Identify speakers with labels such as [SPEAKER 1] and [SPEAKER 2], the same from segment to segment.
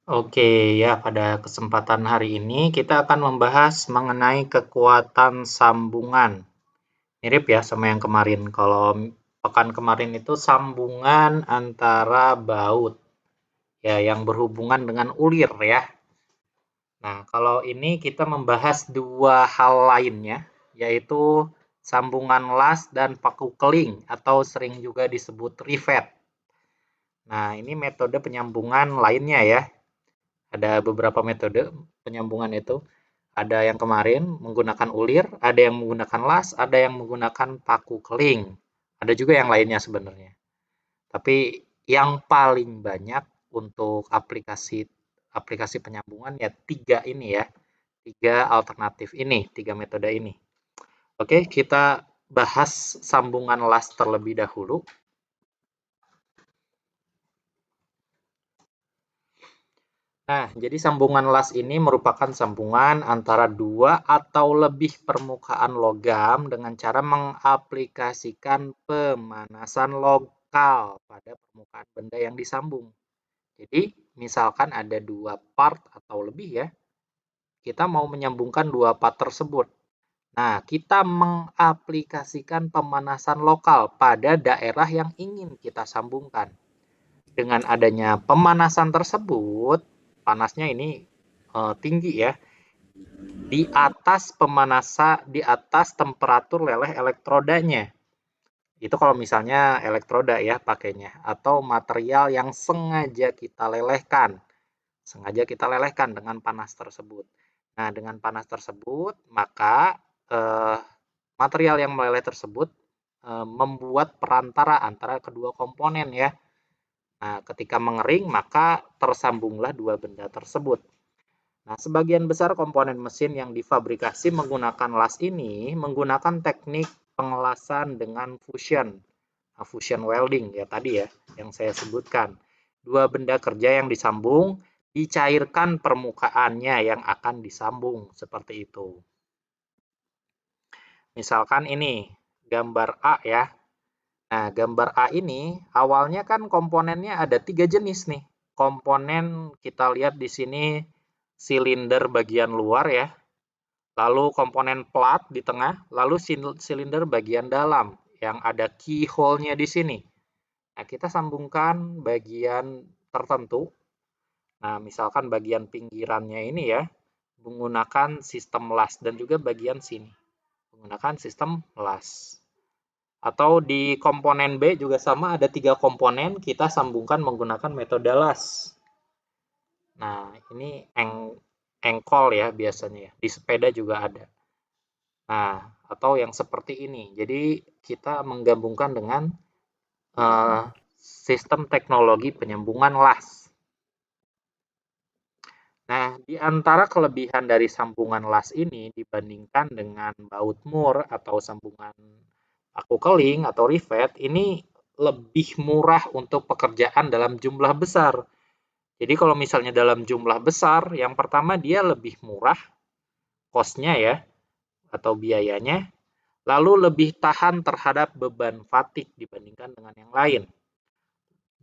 [SPEAKER 1] Oke, ya, pada kesempatan hari ini kita akan membahas mengenai kekuatan sambungan. Mirip ya sama yang kemarin. Kalau pekan kemarin itu sambungan antara baut, ya, yang berhubungan dengan ulir ya. Nah, kalau ini kita membahas dua hal lainnya, yaitu sambungan las dan paku keling atau sering juga disebut rivet. Nah, ini metode penyambungan lainnya ya. Ada beberapa metode penyambungan itu. Ada yang kemarin menggunakan ulir, ada yang menggunakan las, ada yang menggunakan paku keling. Ada juga yang lainnya sebenarnya. Tapi yang paling banyak untuk aplikasi aplikasi penyambungan ya tiga ini ya. Tiga alternatif ini, tiga metode ini. Oke, kita bahas sambungan las terlebih dahulu. Nah, jadi sambungan las ini merupakan sambungan antara dua atau lebih permukaan logam dengan cara mengaplikasikan pemanasan lokal pada permukaan benda yang disambung. Jadi, misalkan ada dua part atau lebih ya, kita mau menyambungkan dua part tersebut. Nah, kita mengaplikasikan pemanasan lokal pada daerah yang ingin kita sambungkan. Dengan adanya pemanasan tersebut, panasnya ini tinggi ya, di atas temperatur leleh elektrodanya. Itu kalau misalnya elektroda ya pakainya, atau material yang sengaja kita lelehkan dengan panas tersebut. Nah, dengan panas tersebut, maka material yang meleleh tersebut membuat perantara antara kedua komponen ya. Nah, ketika mengering, maka tersambunglah dua benda tersebut. Nah, sebagian besar komponen mesin yang difabrikasi menggunakan las ini menggunakan teknik pengelasan dengan fusion. Nah, fusion welding ya tadi ya, yang saya sebutkan. Dua benda kerja yang disambung, dicairkan permukaannya yang akan disambung, seperti itu. Misalkan ini, gambar A ya. Nah, gambar A ini awalnya kan komponennya ada tiga jenis nih. Komponen kita lihat di sini silinder bagian luar ya, lalu komponen plat di tengah, lalu silinder bagian dalam yang ada keyhole-nya di sini. Nah, kita sambungkan bagian tertentu. Nah, misalkan bagian pinggirannya ini ya, menggunakan sistem las dan juga bagian sini menggunakan sistem las. Atau di komponen B juga sama, ada tiga komponen, kita sambungkan menggunakan metode las. Nah, ini engkol ya biasanya ya. Di sepeda juga ada. Nah, atau yang seperti ini. Jadi kita menggabungkan dengan sistem teknologi penyambungan las. Nah, di antara kelebihan dari sambungan las ini dibandingkan dengan baut mur atau sambungan paku keling atau rivet, ini lebih murah untuk pekerjaan dalam jumlah besar. Jadi kalau misalnya dalam jumlah besar, yang pertama dia lebih murah cost-nya ya, atau biayanya, lalu lebih tahan terhadap beban fatik dibandingkan dengan yang lain.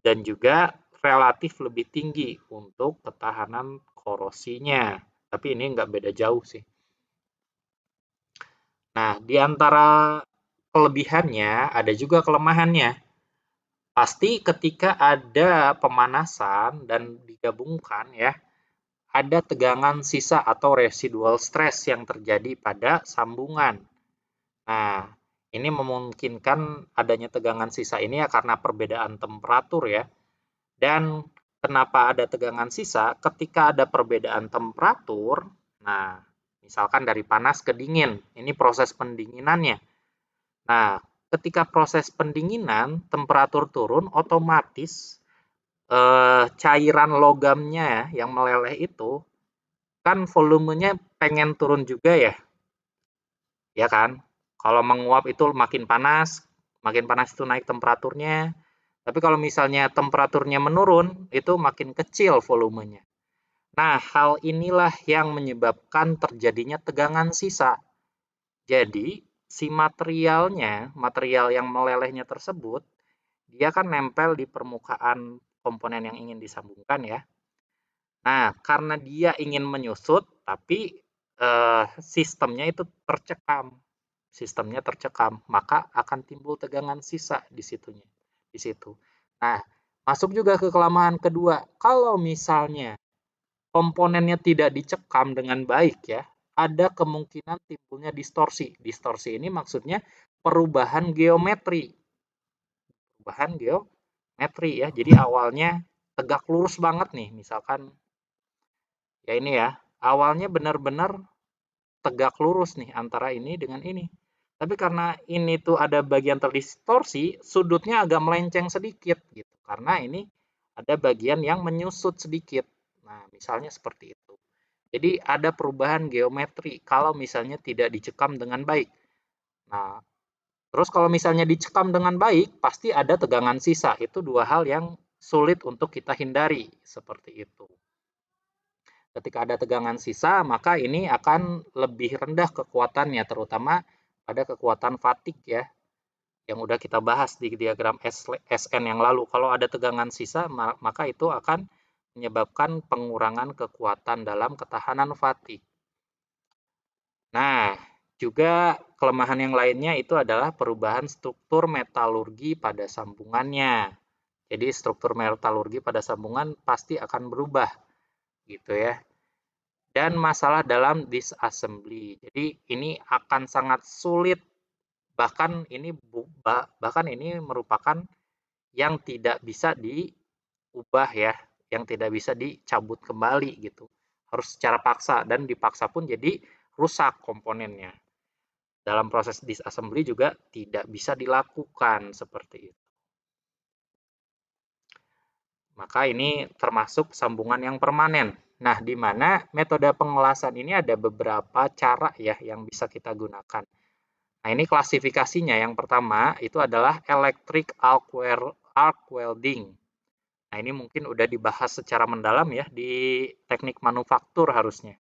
[SPEAKER 1] Dan juga relatif lebih tinggi untuk ketahanan korosinya. Tapi ini nggak beda jauh sih. Nah, di antara kelebihannya ada juga kelemahannya. Pasti ketika ada pemanasan dan digabungkan ya, ada tegangan sisa atau residual stress yang terjadi pada sambungan. Nah, ini memungkinkan adanya tegangan sisa ini ya karena perbedaan temperatur ya. Dan kenapa ada tegangan sisa? Ketika ada perbedaan temperatur, nah, misalkan dari panas ke dingin, ini proses pendinginannya. Nah, ketika proses pendinginan, temperatur turun, otomatis cairan logamnya yang meleleh itu kan volumenya pengen turun juga ya kan? Kalau menguap itu makin panas itu naik temperaturnya. Tapi kalau misalnya temperaturnya menurun, itu makin kecil volumenya. Nah, hal inilah yang menyebabkan terjadinya tegangan sisa. Jadi, si material yang melelehnya tersebut, dia kan nempel di permukaan komponen yang ingin disambungkan ya. Nah, karena dia ingin menyusut, tapi sistemnya itu tercekam. Sistemnya tercekam, maka akan timbul tegangan sisa di situnya, di situ. Nah, masuk juga ke kelemahan kedua. Kalau misalnya komponennya tidak dicekam dengan baik ya, ada kemungkinan timbulnya distorsi. Distorsi ini maksudnya perubahan geometri. Perubahan geometri ya. Jadi awalnya tegak lurus banget nih, misalkan ya ini ya. Awalnya benar-benar tegak lurus nih antara ini dengan ini. Tapi karena ini tuh ada bagian terdistorsi, sudutnya agak melenceng sedikit gitu. Karena ini ada bagian yang menyusut sedikit. Nah, misalnya seperti itu. Jadi ada perubahan geometri kalau misalnya tidak dicekam dengan baik. Nah, terus kalau misalnya dicekam dengan baik, pasti ada tegangan sisa. Itu dua hal yang sulit untuk kita hindari, seperti itu. Ketika ada tegangan sisa, maka ini akan lebih rendah kekuatannya, terutama pada kekuatan fatigue ya, yang udah kita bahas di diagram SN yang lalu. Kalau ada tegangan sisa, maka itu akan menyebabkan pengurangan kekuatan dalam ketahanan fatigue. Nah, juga kelemahan yang lainnya itu adalah perubahan struktur metalurgi pada sambungannya. Jadi struktur metalurgi pada sambungan pasti akan berubah gitu ya. Dan masalah dalam disassembly. Jadi ini akan sangat sulit, bahkan ini merupakan yang tidak bisa diubah ya, yang tidak bisa dicabut kembali gitu. Harus secara paksa, dan dipaksa pun jadi rusak komponennya. Dalam proses disassembly juga tidak bisa dilakukan seperti itu. Maka ini termasuk sambungan yang permanen. Nah, di mana metode pengelasan ini ada beberapa cara ya yang bisa kita gunakan. Nah, ini klasifikasinya. Yang pertama itu adalah electric arc welding. Nah, ini mungkin udah dibahas secara mendalam ya di teknik manufaktur harusnya.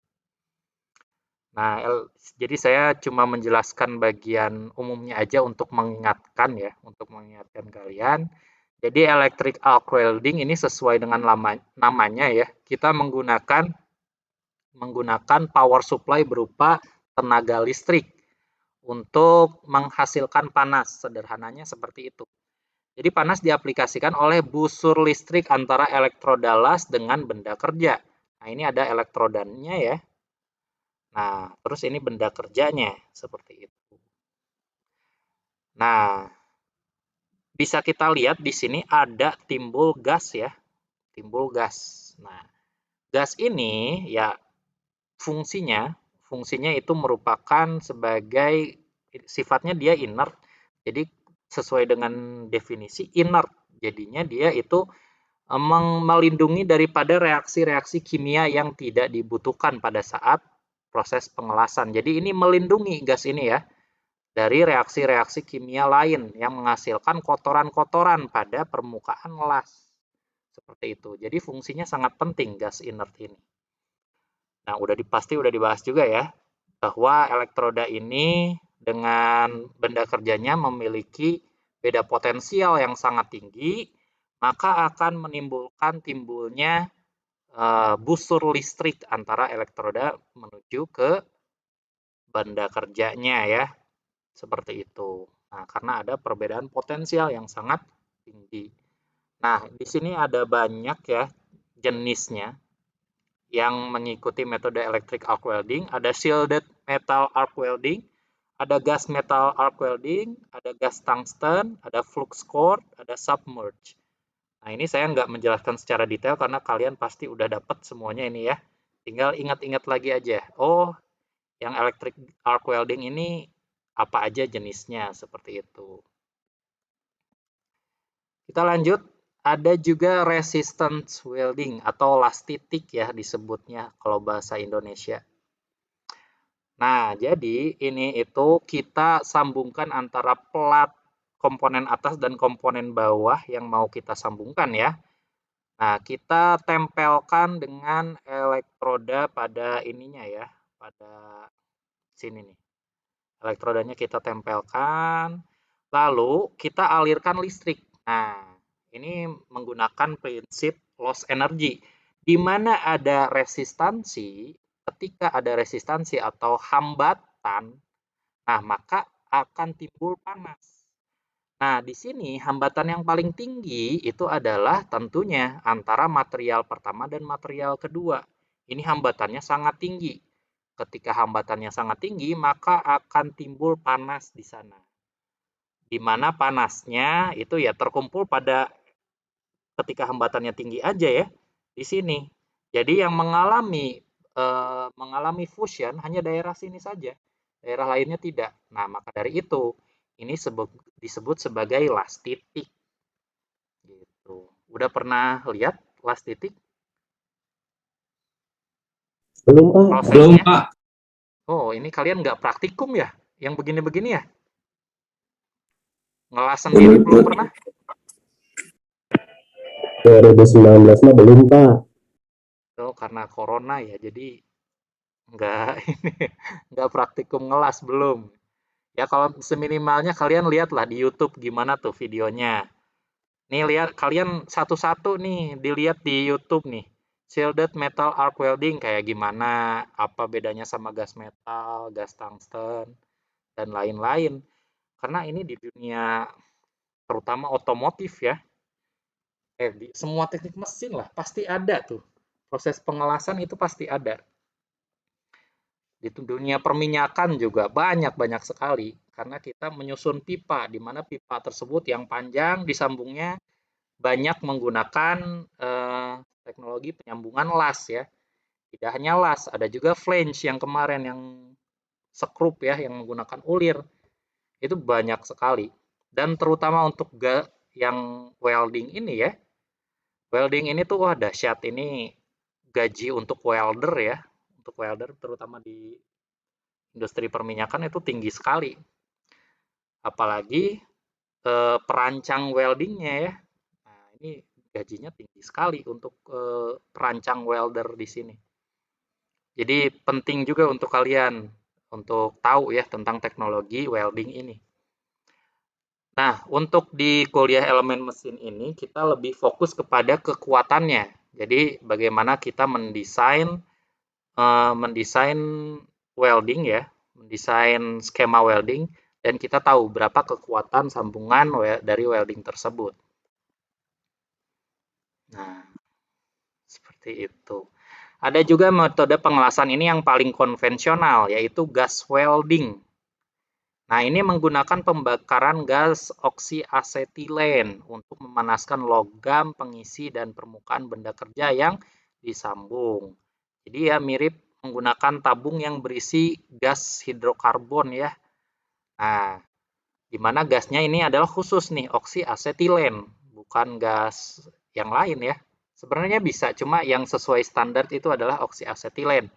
[SPEAKER 1] Nah, jadi saya cuma menjelaskan bagian umumnya aja untuk mengingatkan ya, untuk mengingatkan kalian. Jadi electric arc welding ini sesuai dengan namanya ya. Kita menggunakan power supply berupa tenaga listrik untuk menghasilkan panas. Sederhananya seperti itu. Jadi panas diaplikasikan oleh busur listrik antara elektroda las dengan benda kerja. Nah, ini ada elektrodanya ya. Nah, terus ini benda kerjanya seperti itu. Nah, bisa kita lihat di sini ada timbul gas ya, timbul gas. Nah, gas ini ya fungsinya itu merupakan sebagai sifatnya dia inert. Jadi sesuai dengan definisi inert. Jadinya dia itu melindungi daripada reaksi-reaksi kimia yang tidak dibutuhkan pada saat proses pengelasan. Jadi ini melindungi gas ini ya dari reaksi-reaksi kimia lain yang menghasilkan kotoran-kotoran pada permukaan las. Seperti itu. Jadi fungsinya sangat penting gas inert ini. Nah, pasti udah dibahas juga ya bahwa elektroda ini dengan benda kerjanya memiliki beda potensial yang sangat tinggi, maka akan menimbulkan timbulnya busur listrik antara elektroda menuju ke benda kerjanya ya. Seperti itu. Nah, karena ada perbedaan potensial yang sangat tinggi. Nah, di sini ada banyak ya jenisnya yang mengikuti metode electric arc welding. Ada shielded metal arc welding, ada gas metal arc welding, ada gas tungsten, ada flux core, ada submerge. Nah, ini saya nggak menjelaskan secara detail karena kalian pasti udah dapat semuanya ini ya. Tinggal ingat-ingat lagi aja. Oh, yang electric arc welding ini apa aja jenisnya, seperti itu. Kita lanjut, ada juga resistance welding atau las titik ya disebutnya kalau bahasa Indonesia. Nah, jadi ini itu kita sambungkan antara plat komponen atas dan komponen bawah yang mau kita sambungkan ya. Nah, kita tempelkan dengan elektroda pada ininya ya, pada sini nih. Elektrodanya kita tempelkan, lalu kita alirkan listrik. Nah, ini menggunakan prinsip loss energy. Di mana ada resistansi, ketika ada resistansi atau hambatan, nah maka akan timbul panas. Nah, di sini hambatan yang paling tinggi itu adalah tentunya antara material pertama dan material kedua. Ini hambatannya sangat tinggi. Ketika hambatannya sangat tinggi, maka akan timbul panas di sana. Di mana panasnya itu ya terkumpul pada ketika hambatannya tinggi aja ya, di sini. Jadi yang mengalami fusion hanya daerah sini saja, daerah lainnya tidak. Nah, maka dari itu ini disebut sebagai las titik gitu. Udah pernah lihat las titik
[SPEAKER 2] Belum, Pak.
[SPEAKER 3] Belum,
[SPEAKER 1] prosesnya?
[SPEAKER 3] Pak.
[SPEAKER 1] Oh, ini kalian nggak praktikum ya? Yang begini-begini ya? Ngelas sendiri belum
[SPEAKER 2] Untuk
[SPEAKER 1] pernah?
[SPEAKER 2] 2019 mah belum, Pak.
[SPEAKER 1] Oh, karena corona ya, jadi nggak ini nggak praktikum ngelas belum. Ya kalau seminimalnya kalian lihatlah di YouTube gimana tuh videonya. Nih lihat kalian satu-satu nih dilihat di YouTube nih. Shielded metal arc welding kayak gimana, apa bedanya sama gas metal, gas tungsten, dan lain-lain. Karena ini di dunia terutama otomotif ya, di semua teknik mesin lah pasti ada tuh. Proses pengelasan itu pasti ada. Di dunia perminyakan juga banyak-banyak sekali karena kita menyusun pipa di mana pipa tersebut yang panjang disambungnya banyak menggunakan teknologi penyambungan las ya. Tidak hanya las, ada juga flange yang kemarin yang skrup ya yang menggunakan ulir. Itu banyak sekali. Dan terutama untuk yang welding ini ya. Welding ini tuh wah dahsyat ini gaji untuk welder ya. Untuk welder terutama di industri perminyakan itu tinggi sekali. Apalagi perancang weldingnya ya. Nah, ini gajinya tinggi sekali untuk perancang welder di sini. Jadi penting juga untuk kalian untuk tahu ya tentang teknologi welding ini. Nah, untuk di kuliah elemen mesin ini kita lebih fokus kepada kekuatannya. Jadi bagaimana kita mendesain welding ya, mendesain skema welding dan kita tahu berapa kekuatan sambungan dari welding tersebut. Nah, seperti itu. Ada juga metode pengelasan ini yang paling konvensional, yaitu gas welding. Nah, ini menggunakan pembakaran gas oksiasetilen untuk memanaskan logam, pengisi, dan permukaan benda kerja yang disambung. Jadi ya mirip menggunakan tabung yang berisi gas hidrokarbon ya. Nah, di mana gasnya ini adalah khusus nih, oksiasetilen, bukan gas yang lain ya. Sebenarnya bisa, cuma yang sesuai standar itu adalah oksiasetilen.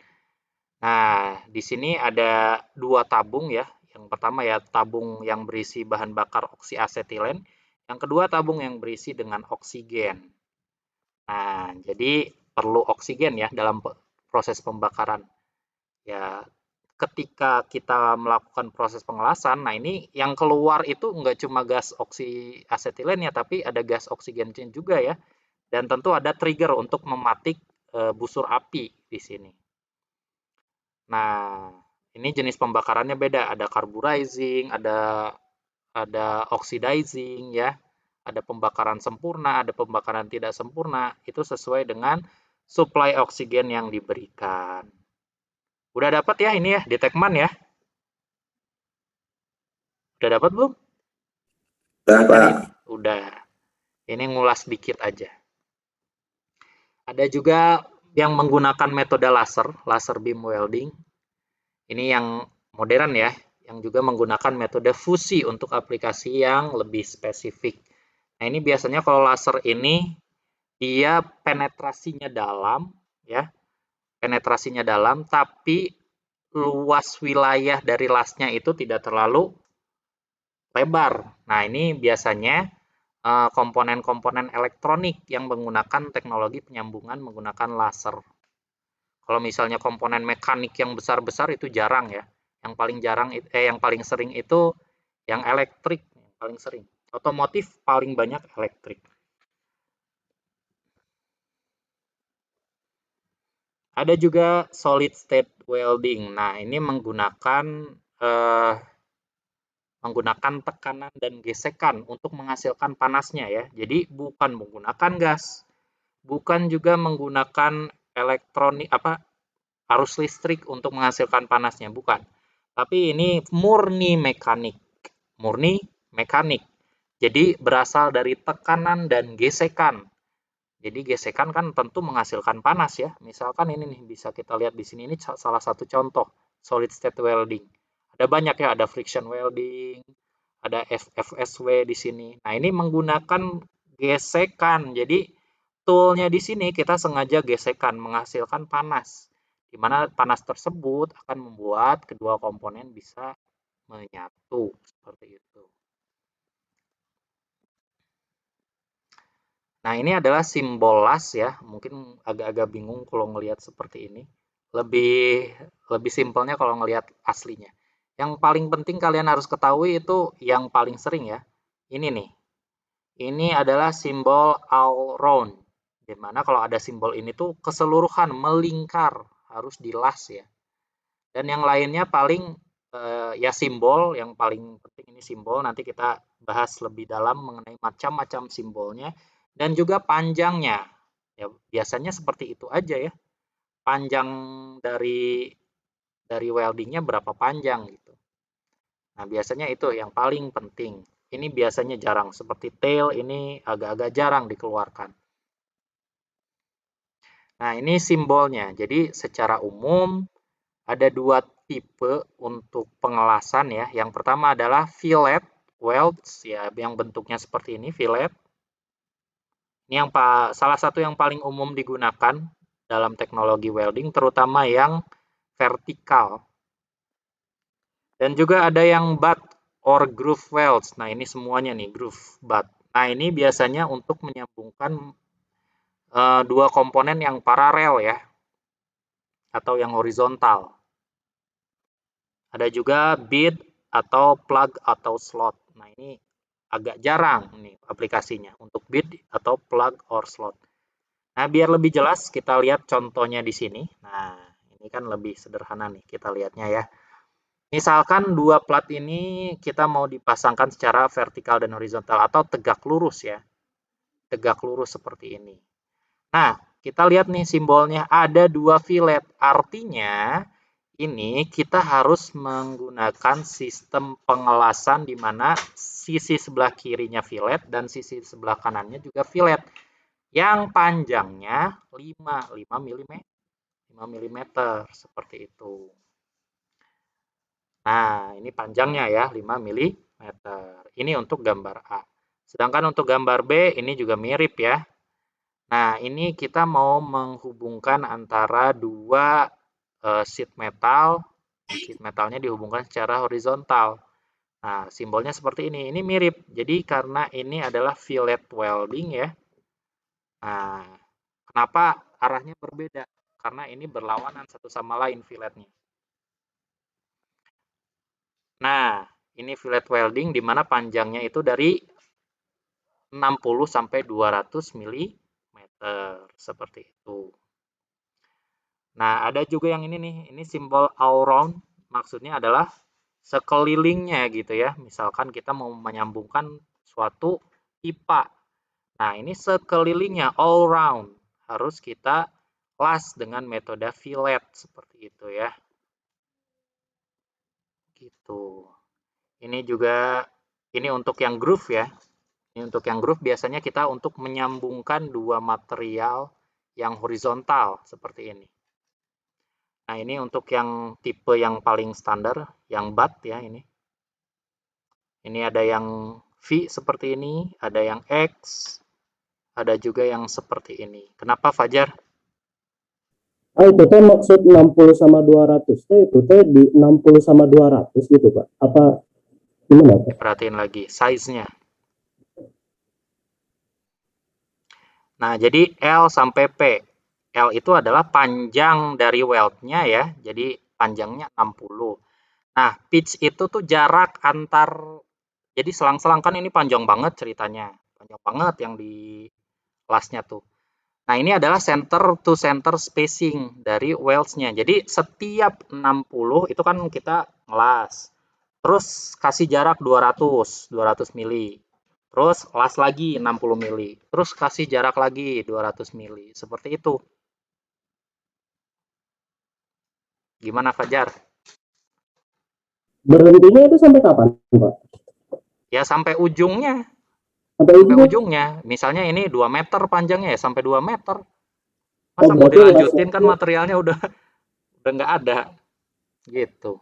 [SPEAKER 1] Nah, di sini ada dua tabung ya. Yang pertama ya tabung yang berisi bahan bakar oksiasetilen. Yang kedua tabung yang berisi dengan oksigen. Nah, jadi perlu oksigen ya dalam proses pembakaran. Ya, ketika kita melakukan proses pengelasan, nah ini yang keluar itu nggak cuma gas oksiasetilen ya, tapi ada gas oksigen juga ya. Dan tentu ada trigger untuk mematik busur api di sini. Nah, ini jenis pembakarannya beda, ada carburizing, ada oxidizing ya. Ada pembakaran sempurna, ada pembakaran tidak sempurna. Itu sesuai dengan suplai oksigen yang diberikan. Udah dapat ya ini ya, di Tekman ya? Udah dapat belum?
[SPEAKER 2] Udah, Pak.
[SPEAKER 1] Udah. Ini ngulas dikit aja. Ada juga yang menggunakan metode laser, laser beam welding. Ini yang modern ya, yang juga menggunakan metode fusi untuk aplikasi yang lebih spesifik. Nah, ini biasanya kalau laser ini dia penetrasinya dalam ya, penetrasinya dalam tapi luas wilayah dari lasnya itu tidak terlalu lebar. Nah, ini biasanya komponen-komponen elektronik yang menggunakan teknologi penyambungan menggunakan laser. Kalau misalnya komponen mekanik yang besar-besar itu jarang ya. Yang paling sering itu yang elektrik, yang paling sering. Otomotif paling banyak elektrik. Ada juga solid state welding. Nah, ini menggunakan tekanan dan gesekan untuk menghasilkan panasnya ya. Jadi bukan menggunakan gas, bukan juga menggunakan elektronik arus listrik untuk menghasilkan panasnya, bukan. Tapi ini murni mekanik. Murni mekanik. Jadi berasal dari tekanan dan gesekan. Jadi gesekan kan tentu menghasilkan panas ya. Misalkan ini nih bisa kita lihat di sini, ini salah satu contoh solid state welding. Ada banyak ya, ada friction welding, ada FFSW di sini. Nah, ini menggunakan gesekan. Jadi toolnya di sini kita sengaja gesekan menghasilkan panas. Di mana panas tersebut akan membuat kedua komponen bisa menyatu seperti itu. Nah, ini adalah simbol las ya. Mungkin agak-agag bingung kalau ngelihat seperti ini. Lebih lebih simpelnya kalau ngelihat aslinya. Yang paling penting kalian harus ketahui itu yang paling sering ya. Ini nih. Ini adalah simbol all round. Di mana kalau ada simbol ini tuh keseluruhan melingkar, harus dilas ya. Dan yang lainnya paling ya simbol, yang paling penting ini simbol, nanti kita bahas lebih dalam mengenai macam-macam simbolnya dan juga panjangnya. Ya, biasanya seperti itu aja ya. Panjang dari weldingnya berapa panjang gitu. Nah, biasanya itu yang paling penting. Ini biasanya jarang, seperti tail ini agak-agak jarang dikeluarkan. Nah, ini simbolnya. Jadi secara umum ada dua tipe untuk pengelasan ya. Yang pertama adalah fillet welds ya, yang bentuknya seperti ini, fillet. Ini yang salah satu yang paling umum digunakan dalam teknologi welding, terutama yang vertikal. Dan juga ada yang butt or groove welds. Nah, ini semuanya nih groove butt. Nah, ini biasanya untuk menyambungkan dua komponen yang paralel ya, atau yang horizontal. Ada juga bit atau plug atau slot. Nah, ini agak jarang nih aplikasinya untuk bit atau plug or slot. Nah, biar lebih jelas kita lihat contohnya di sini. Nah, ini kan lebih sederhana nih kita lihatnya ya. Misalkan dua plat ini kita mau dipasangkan secara vertikal dan horizontal atau tegak lurus ya. Tegak lurus seperti ini. Nah, kita lihat nih simbolnya ada dua fillet. Artinya ini kita harus menggunakan sistem pengelasan di mana sisi sebelah kirinya fillet dan sisi sebelah kanannya juga fillet. Yang panjangnya 5 mm seperti itu. Nah, ini panjangnya ya 5 mm. Ini untuk gambar A. Sedangkan untuk gambar B ini juga mirip ya. Nah, ini kita mau menghubungkan antara dua sheet metal. Sheet metalnya dihubungkan secara horizontal. Nah, simbolnya seperti ini. Ini mirip. Jadi karena ini adalah fillet welding ya. Nah, kenapa arahnya berbeda? Karena ini berlawanan satu sama lain filletnya. Nah, ini fillet welding di mana panjangnya itu dari 60 sampai 200 mm seperti itu. Nah, ada juga yang ini nih, ini simbol all round, maksudnya adalah sekelilingnya gitu ya. Misalkan kita mau menyambungkan suatu pipa. Nah, ini sekelilingnya all round harus kita las dengan metode fillet seperti itu ya. Gitu. Ini juga ini untuk yang groove ya. Ini untuk yang groove biasanya kita untuk menyambungkan dua material yang horizontal seperti ini. Nah, ini untuk yang tipe yang paling standar, yang butt ya ini. Ini ada yang V seperti ini, ada yang X, ada juga yang seperti ini. Kenapa Fajar?
[SPEAKER 2] Itu teh maksud 60 sama 200 teh itu teh di 60 sama 200 gitu Pak. Apa gimana Pak?
[SPEAKER 1] Perhatiin lagi size-nya. Nah, jadi L sampai P. L itu adalah panjang dari weld-nya ya. Jadi panjangnya 60. Nah, pitch itu tuh jarak antar, jadi selang-selang kan ini panjang banget ceritanya. Panjang banget yang di lasnya tuh. Nah, ini adalah center to center spacing dari welds-nya. Jadi setiap 60 itu kan kita ngelas. Terus kasih jarak 200 mili. Terus las lagi 60 mili. Terus kasih jarak lagi 200 mili. Seperti itu. Gimana Fajar?
[SPEAKER 2] Berhentinya itu sampai kapan, Pak?
[SPEAKER 1] Ya sampai ujungnya.
[SPEAKER 2] Sampai
[SPEAKER 1] Sampai
[SPEAKER 2] ujungnya?
[SPEAKER 1] ujungnya. Misalnya ini 2 meter panjangnya ya sampai 2 meter.
[SPEAKER 2] Oh,
[SPEAKER 1] Masa mau
[SPEAKER 2] berarti lasnya
[SPEAKER 1] dilanjutin kan
[SPEAKER 2] itu,
[SPEAKER 1] materialnya udah nggak ada gitu.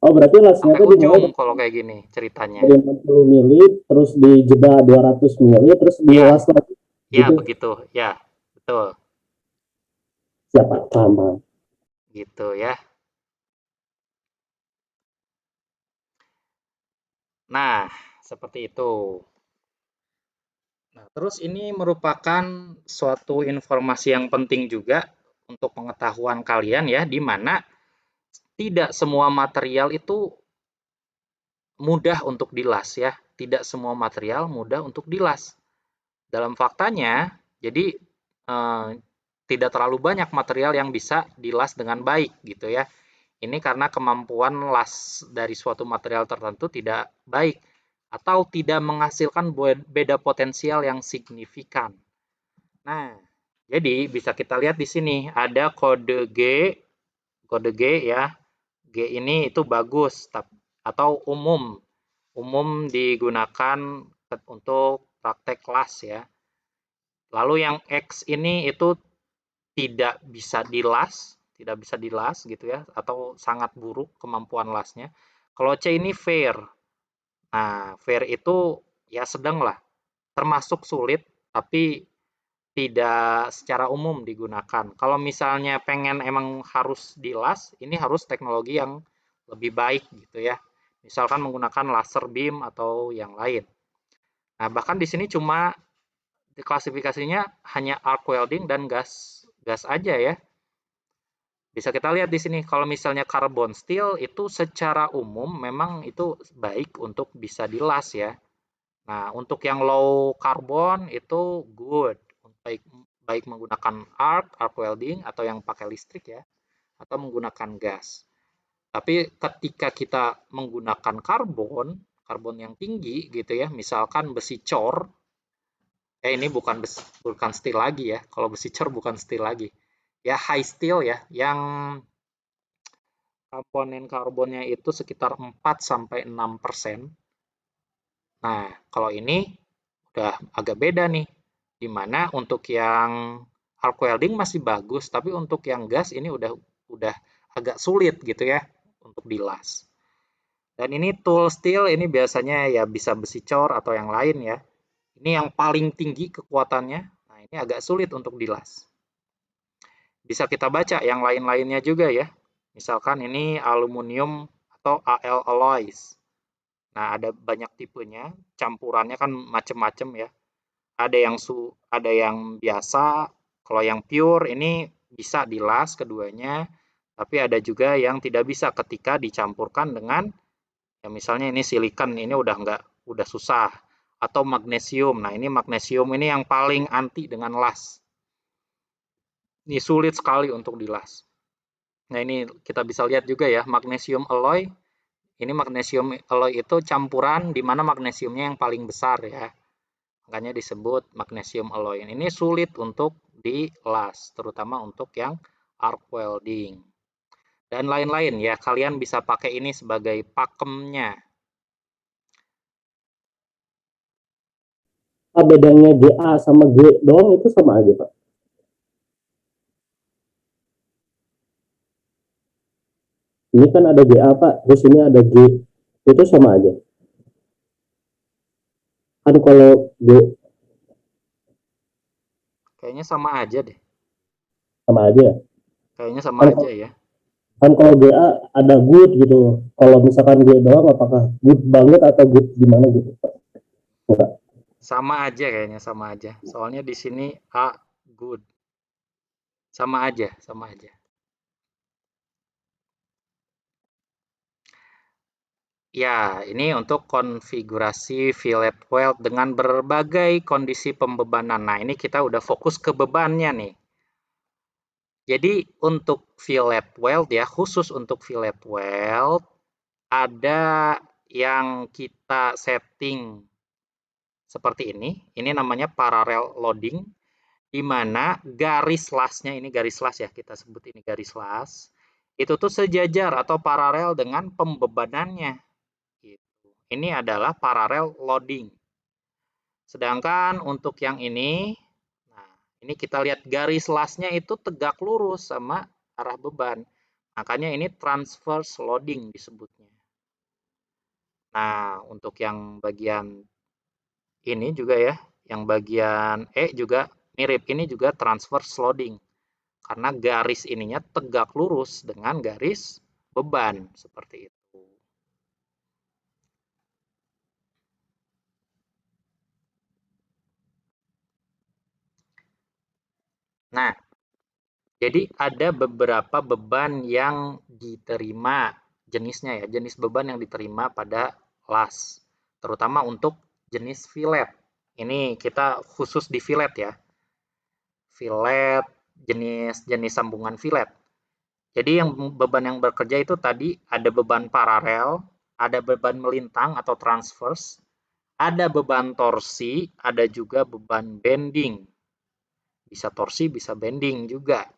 [SPEAKER 2] oh berarti lasnya
[SPEAKER 1] Sampai
[SPEAKER 2] itu dimulai
[SPEAKER 1] ujung kalau kayak gini ceritanya.
[SPEAKER 2] dari 60 mili, terus dijeda 200 mili, terus
[SPEAKER 1] Ya,
[SPEAKER 2] dilas lagi,
[SPEAKER 1] ya
[SPEAKER 2] gitu.
[SPEAKER 1] begitu. Ya, betul.
[SPEAKER 2] Siapa? Paham, paham.
[SPEAKER 1] Gitu ya. Nah, seperti itu. Nah, terus ini merupakan suatu informasi yang penting juga untuk pengetahuan kalian ya, di mana tidak semua material itu mudah untuk dilas ya. Tidak semua material mudah untuk dilas. Dalam faktanya, jadi eh, tidak terlalu banyak material yang bisa dilas dengan baik gitu ya. Ini karena kemampuan las dari suatu material tertentu tidak baik atau tidak menghasilkan beda potensial yang signifikan. Nah, jadi bisa kita lihat di sini ada kode G ya. G ini itu bagus atau umum. Umum digunakan untuk praktek kelas ya. Lalu yang X ini itu tidak bisa dilas gitu ya, atau sangat buruk kemampuan lasnya. Kalau C ini fair. Nah, fair itu ya sedang lah, termasuk sulit, tapi tidak secara umum digunakan. Kalau misalnya pengen emang harus dilas, ini harus teknologi yang lebih baik gitu ya. Misalkan menggunakan laser beam atau yang lain. Nah, bahkan di sini cuma klasifikasinya hanya arc welding dan gas gas aja ya. Bisa kita lihat di sini kalau misalnya carbon steel itu secara umum memang itu baik untuk bisa dilas ya. Nah, untuk yang low carbon itu good, baik baik menggunakan arc welding atau yang pakai listrik ya, atau menggunakan gas. Tapi ketika kita menggunakan karbon, karbon yang tinggi gitu ya, misalkan besi cor, ini bukan steel lagi ya. Kalau besi cor bukan steel lagi. Ya high steel ya, yang komponen karbonnya itu sekitar 4 sampai 6%. Nah, kalau ini udah agak beda nih. Di mana untuk yang arc welding masih bagus, tapi untuk yang gas ini udah agak sulit gitu ya untuk dilas. Dan ini tool steel ini biasanya ya bisa besi cor atau yang lain ya. Ini yang paling tinggi kekuatannya. Nah, ini agak sulit untuk dilas. Bisa kita baca yang lain-lainnya juga ya. Misalkan ini aluminium atau Al alloys. Nah, ada banyak tipenya, campurannya kan macam-macam ya. Ada yang biasa, kalau yang pure ini bisa dilas keduanya, tapi ada juga yang tidak bisa ketika dicampurkan dengan ya misalnya ini silikon ini udah susah atau magnesium. Nah, ini magnesium ini yang paling anti dengan las. Ini sulit sekali untuk dilas. Nah, ini kita bisa lihat juga ya, magnesium alloy. Ini magnesium alloy itu campuran di mana magnesiumnya yang paling besar ya. Makanya disebut magnesium alloy. Ini sulit untuk dilas, terutama untuk yang arc welding. Dan lain-lain ya, kalian bisa pakai ini sebagai pakemnya.
[SPEAKER 2] Bedanya GA sama G doang itu sama aja, Pak. Ini kan ada GA, Pak, terus ini ada G. Itu sama aja. Kan kalau G
[SPEAKER 1] Kayaknya sama aja deh.
[SPEAKER 2] sama aja.
[SPEAKER 1] Kayaknya sama
[SPEAKER 2] Kan,
[SPEAKER 1] aja ya.
[SPEAKER 2] kan kalau GA ada good gitu. Kalau misalkan G doang apakah good banget atau good gimana gitu, Pak? Enggak.
[SPEAKER 1] Sama aja kayaknya sama aja. Soalnya di sini A good. Sama aja, sama aja. Ya, ini untuk konfigurasi fillet weld dengan berbagai kondisi pembebanan. Nah, ini kita udah fokus ke bebannya nih. Jadi untuk fillet weld ya, khusus untuk fillet weld, ada yang kita setting seperti ini. Ini namanya parallel loading, di mana garis lasnya, ini garis las ya, kita sebut ini garis las, itu tuh sejajar atau paralel dengan pembebanannya. Gitu. Ini adalah parallel loading. Sedangkan untuk yang ini, nah ini kita lihat garis lasnya itu tegak lurus sama arah beban. Makanya ini transverse loading disebutnya. Nah, untuk yang bagian ini juga ya, yang bagian E juga mirip. Ini juga transverse loading. Karena garis ininya tegak lurus dengan garis beban, seperti itu. Nah, jadi ada beberapa beban yang diterima jenisnya ya, jenis beban yang diterima pada las, terutama untuk jenis fillet. Ini kita khusus di fillet ya, fillet jenis sambungan fillet. Jadi yang beban yang bekerja itu tadi ada beban paralel, ada beban melintang atau transverse, ada beban torsi, ada juga beban bending. Bisa torsi, bisa bending juga.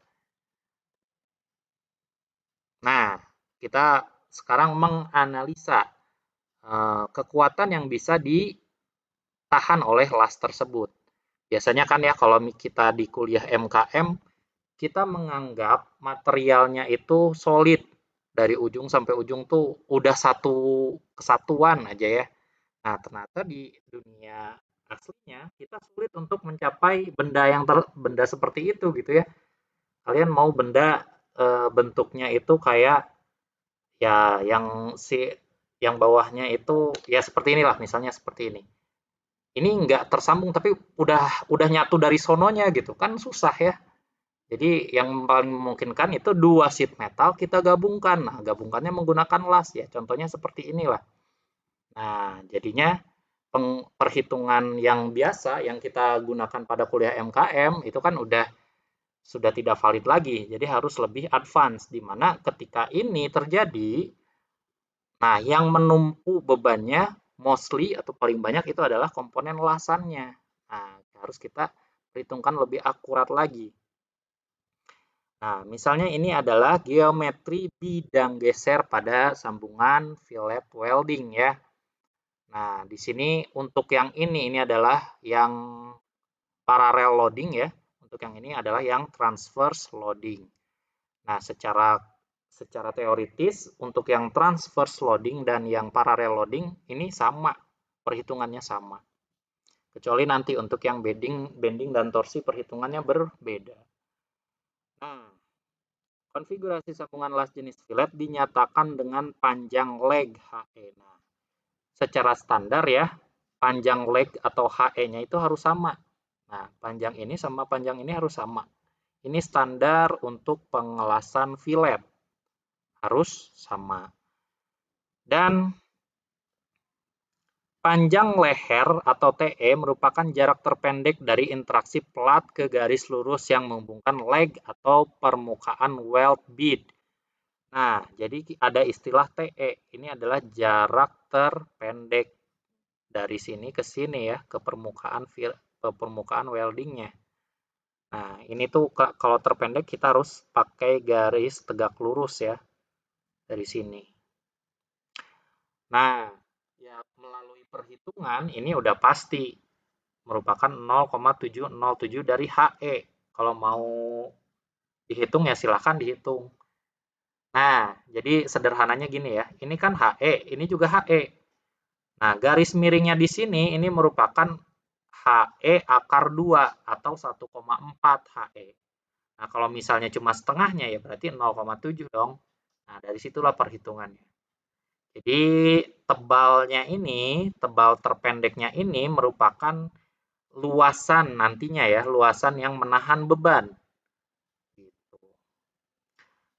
[SPEAKER 1] Nah, kita sekarang menganalisa kekuatan yang bisa ditahan oleh las tersebut. Biasanya kan ya kalau kita di kuliah MKM, kita menganggap materialnya itu solid. Dari ujung sampai ujung tuh udah satu kesatuan aja ya. Nah, ternyata di dunia aslinya kita sulit untuk mencapai benda seperti itu gitu ya. Kalian mau benda bentuknya itu kayak ya yang bawahnya itu ya seperti inilah, misalnya seperti ini. Ini nggak tersambung tapi udah nyatu dari sononya gitu kan susah ya. Jadi yang paling memungkinkan itu dua sheet metal kita gabungkan. Nah, gabungkannya menggunakan las ya. Contohnya seperti inilah. Nah, jadinya perhitungan yang biasa yang kita gunakan pada kuliah MKM itu kan sudah tidak valid lagi. Jadi harus lebih advance di mana ketika ini terjadi, nah yang menumpu bebannya mostly atau paling banyak itu adalah komponen lasannya. Nah, harus kita perhitungkan lebih akurat lagi. Nah, misalnya ini adalah geometri bidang geser pada sambungan fillet welding ya. Nah, di sini untuk yang ini adalah yang parallel loading ya. Untuk yang ini adalah yang transverse loading. Nah, secara teoritis untuk yang transverse loading dan yang parallel loading ini sama, perhitungannya sama. Kecuali nanti untuk yang bending dan torsi perhitungannya berbeda. Nah, konfigurasi sambungan las jenis fillet dinyatakan dengan panjang leg HE. Nah, secara standar ya, panjang leg atau HE-nya itu harus sama. Nah, panjang ini sama panjang ini harus sama. Ini standar untuk pengelasan fillet. Harus sama. Dan panjang leher atau TE merupakan jarak terpendek dari interaksi plat ke garis lurus yang menghubungkan leg atau permukaan weld bead. Nah, jadi ada istilah TE. Ini adalah jarak terpendek dari sini ke sini ya, ke permukaan weldingnya. Nah, ini tuh kalau terpendek kita harus pakai garis tegak lurus ya dari sini. Nah, ya melalui perhitungan ini udah pasti merupakan 0,707 dari HE. Kalau mau dihitung ya silahkan dihitung. Nah, jadi sederhananya gini ya, ini kan HE, ini juga HE. Nah, garis miringnya di sini ini merupakan HE akar 2 atau 1,4 HE. Nah, kalau misalnya cuma setengahnya ya berarti 0,7 dong. Nah, dari situlah perhitungannya. Jadi tebal terpendeknya ini merupakan luasan nantinya ya, luasan yang menahan beban. Gitu.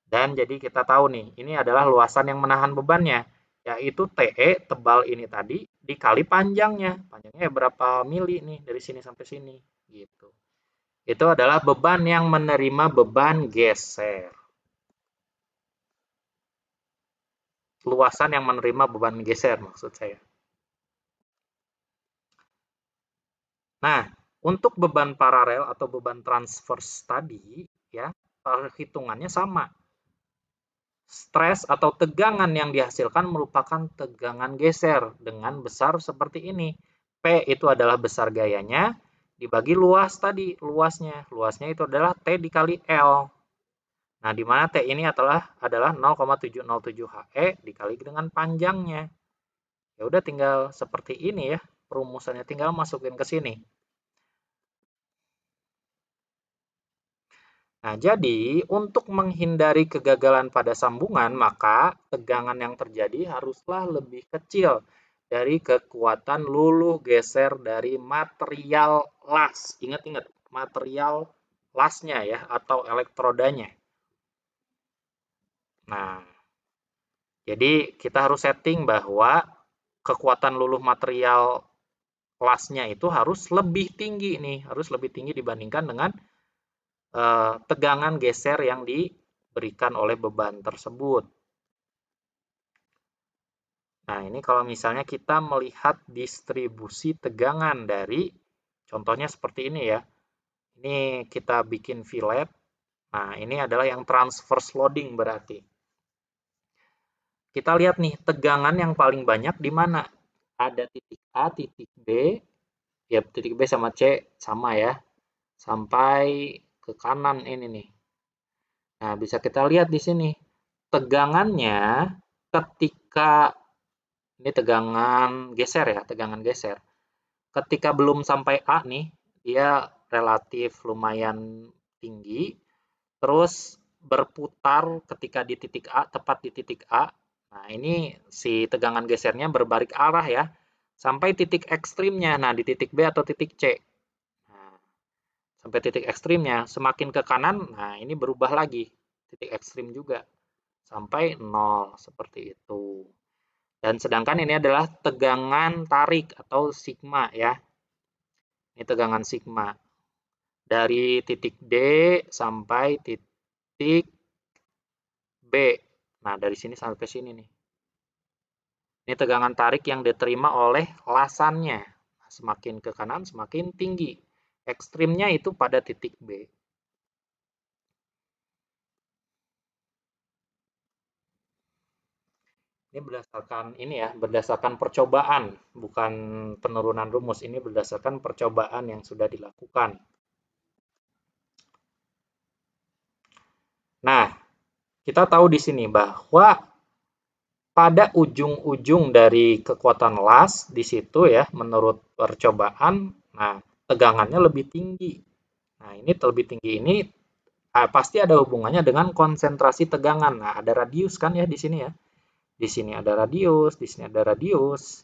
[SPEAKER 1] Dan jadi kita tahu nih, ini adalah luasan yang menahan bebannya. yaitu TE tebal ini tadi dikali panjangnya. Panjangnya berapa mili nih dari sini sampai sini gitu. Itu adalah beban yang menerima beban geser. Luasan yang menerima beban geser maksud saya. Nah, untuk beban paralel atau beban transverse tadi ya, perhitungannya sama. Stres atau tegangan yang dihasilkan merupakan tegangan geser dengan besar seperti ini. P itu adalah besar gayanya dibagi luas tadi, luasnya. Luasnya itu adalah T dikali L. Nah, di mana T ini adalah 0,707 HE dikali dengan panjangnya. Ya udah tinggal seperti ini ya, perumusannya tinggal masukin ke sini. Nah, jadi untuk menghindari kegagalan pada sambungan, maka tegangan yang terjadi haruslah lebih kecil dari kekuatan luluh geser dari material las. Ingat-ingat, material lasnya ya, atau elektrodanya. Nah, jadi kita harus setting bahwa kekuatan luluh material lasnya itu harus lebih tinggi nih, harus lebih tinggi dibandingkan dengan tegangan geser yang diberikan oleh beban tersebut. Nah, ini kalau misalnya kita melihat distribusi tegangan dari, contohnya seperti ini ya. Ini kita bikin fillet. Nah, ini adalah yang transverse loading berarti. Kita lihat nih, tegangan yang paling banyak di mana? Ada titik A, titik B, ya titik B sama C sama ya, sampai ke kanan ini nih. Nah, bisa kita lihat di sini. Tegangannya ketika ini tegangan geser ya, tegangan geser. Ketika belum sampai A nih, dia relatif lumayan tinggi. Terus berputar ketika di titik A, tepat di titik A. Nah, ini si tegangan gesernya berbalik arah ya, sampai titik ekstrimnya. Nah, di titik B atau titik C. Nah, sampai titik ekstrimnya, semakin ke kanan, nah ini berubah lagi. Titik ekstrim juga. Sampai 0, seperti itu. Dan sedangkan ini adalah tegangan tarik atau sigma ya. Ini tegangan sigma. Dari titik D sampai titik B. Nah, dari sini sampai sini nih. Ini tegangan tarik yang diterima oleh lasannya. Semakin ke kanan, semakin tinggi. Ekstrimnya itu pada titik B. Ini berdasarkan ini ya, berdasarkan percobaan, bukan penurunan rumus. Ini berdasarkan percobaan yang sudah dilakukan. Nah, kita tahu di sini bahwa pada ujung-ujung dari kekuatan las di situ ya, menurut percobaan, nah tegangannya lebih tinggi. Nah, ini lebih tinggi ini pasti ada hubungannya dengan konsentrasi tegangan. Nah, ada radius kan ya di sini ya. Di sini ada radius, di sini ada radius.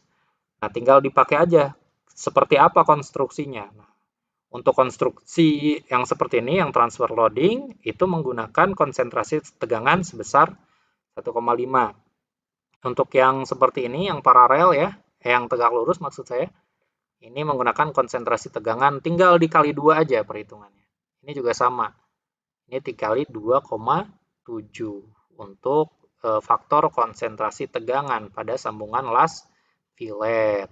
[SPEAKER 1] Nah, tinggal dipakai aja seperti apa konstruksinya. Nah, untuk konstruksi yang seperti ini, yang transfer loading, itu menggunakan konsentrasi tegangan sebesar 1,5. Untuk yang seperti ini, yang paralel ya, yang tegak lurus maksud saya, ini menggunakan konsentrasi tegangan, tinggal dikali 2 aja perhitungannya. Ini juga sama. Ini dikali 2,7 untuk faktor konsentrasi tegangan pada sambungan las fillet.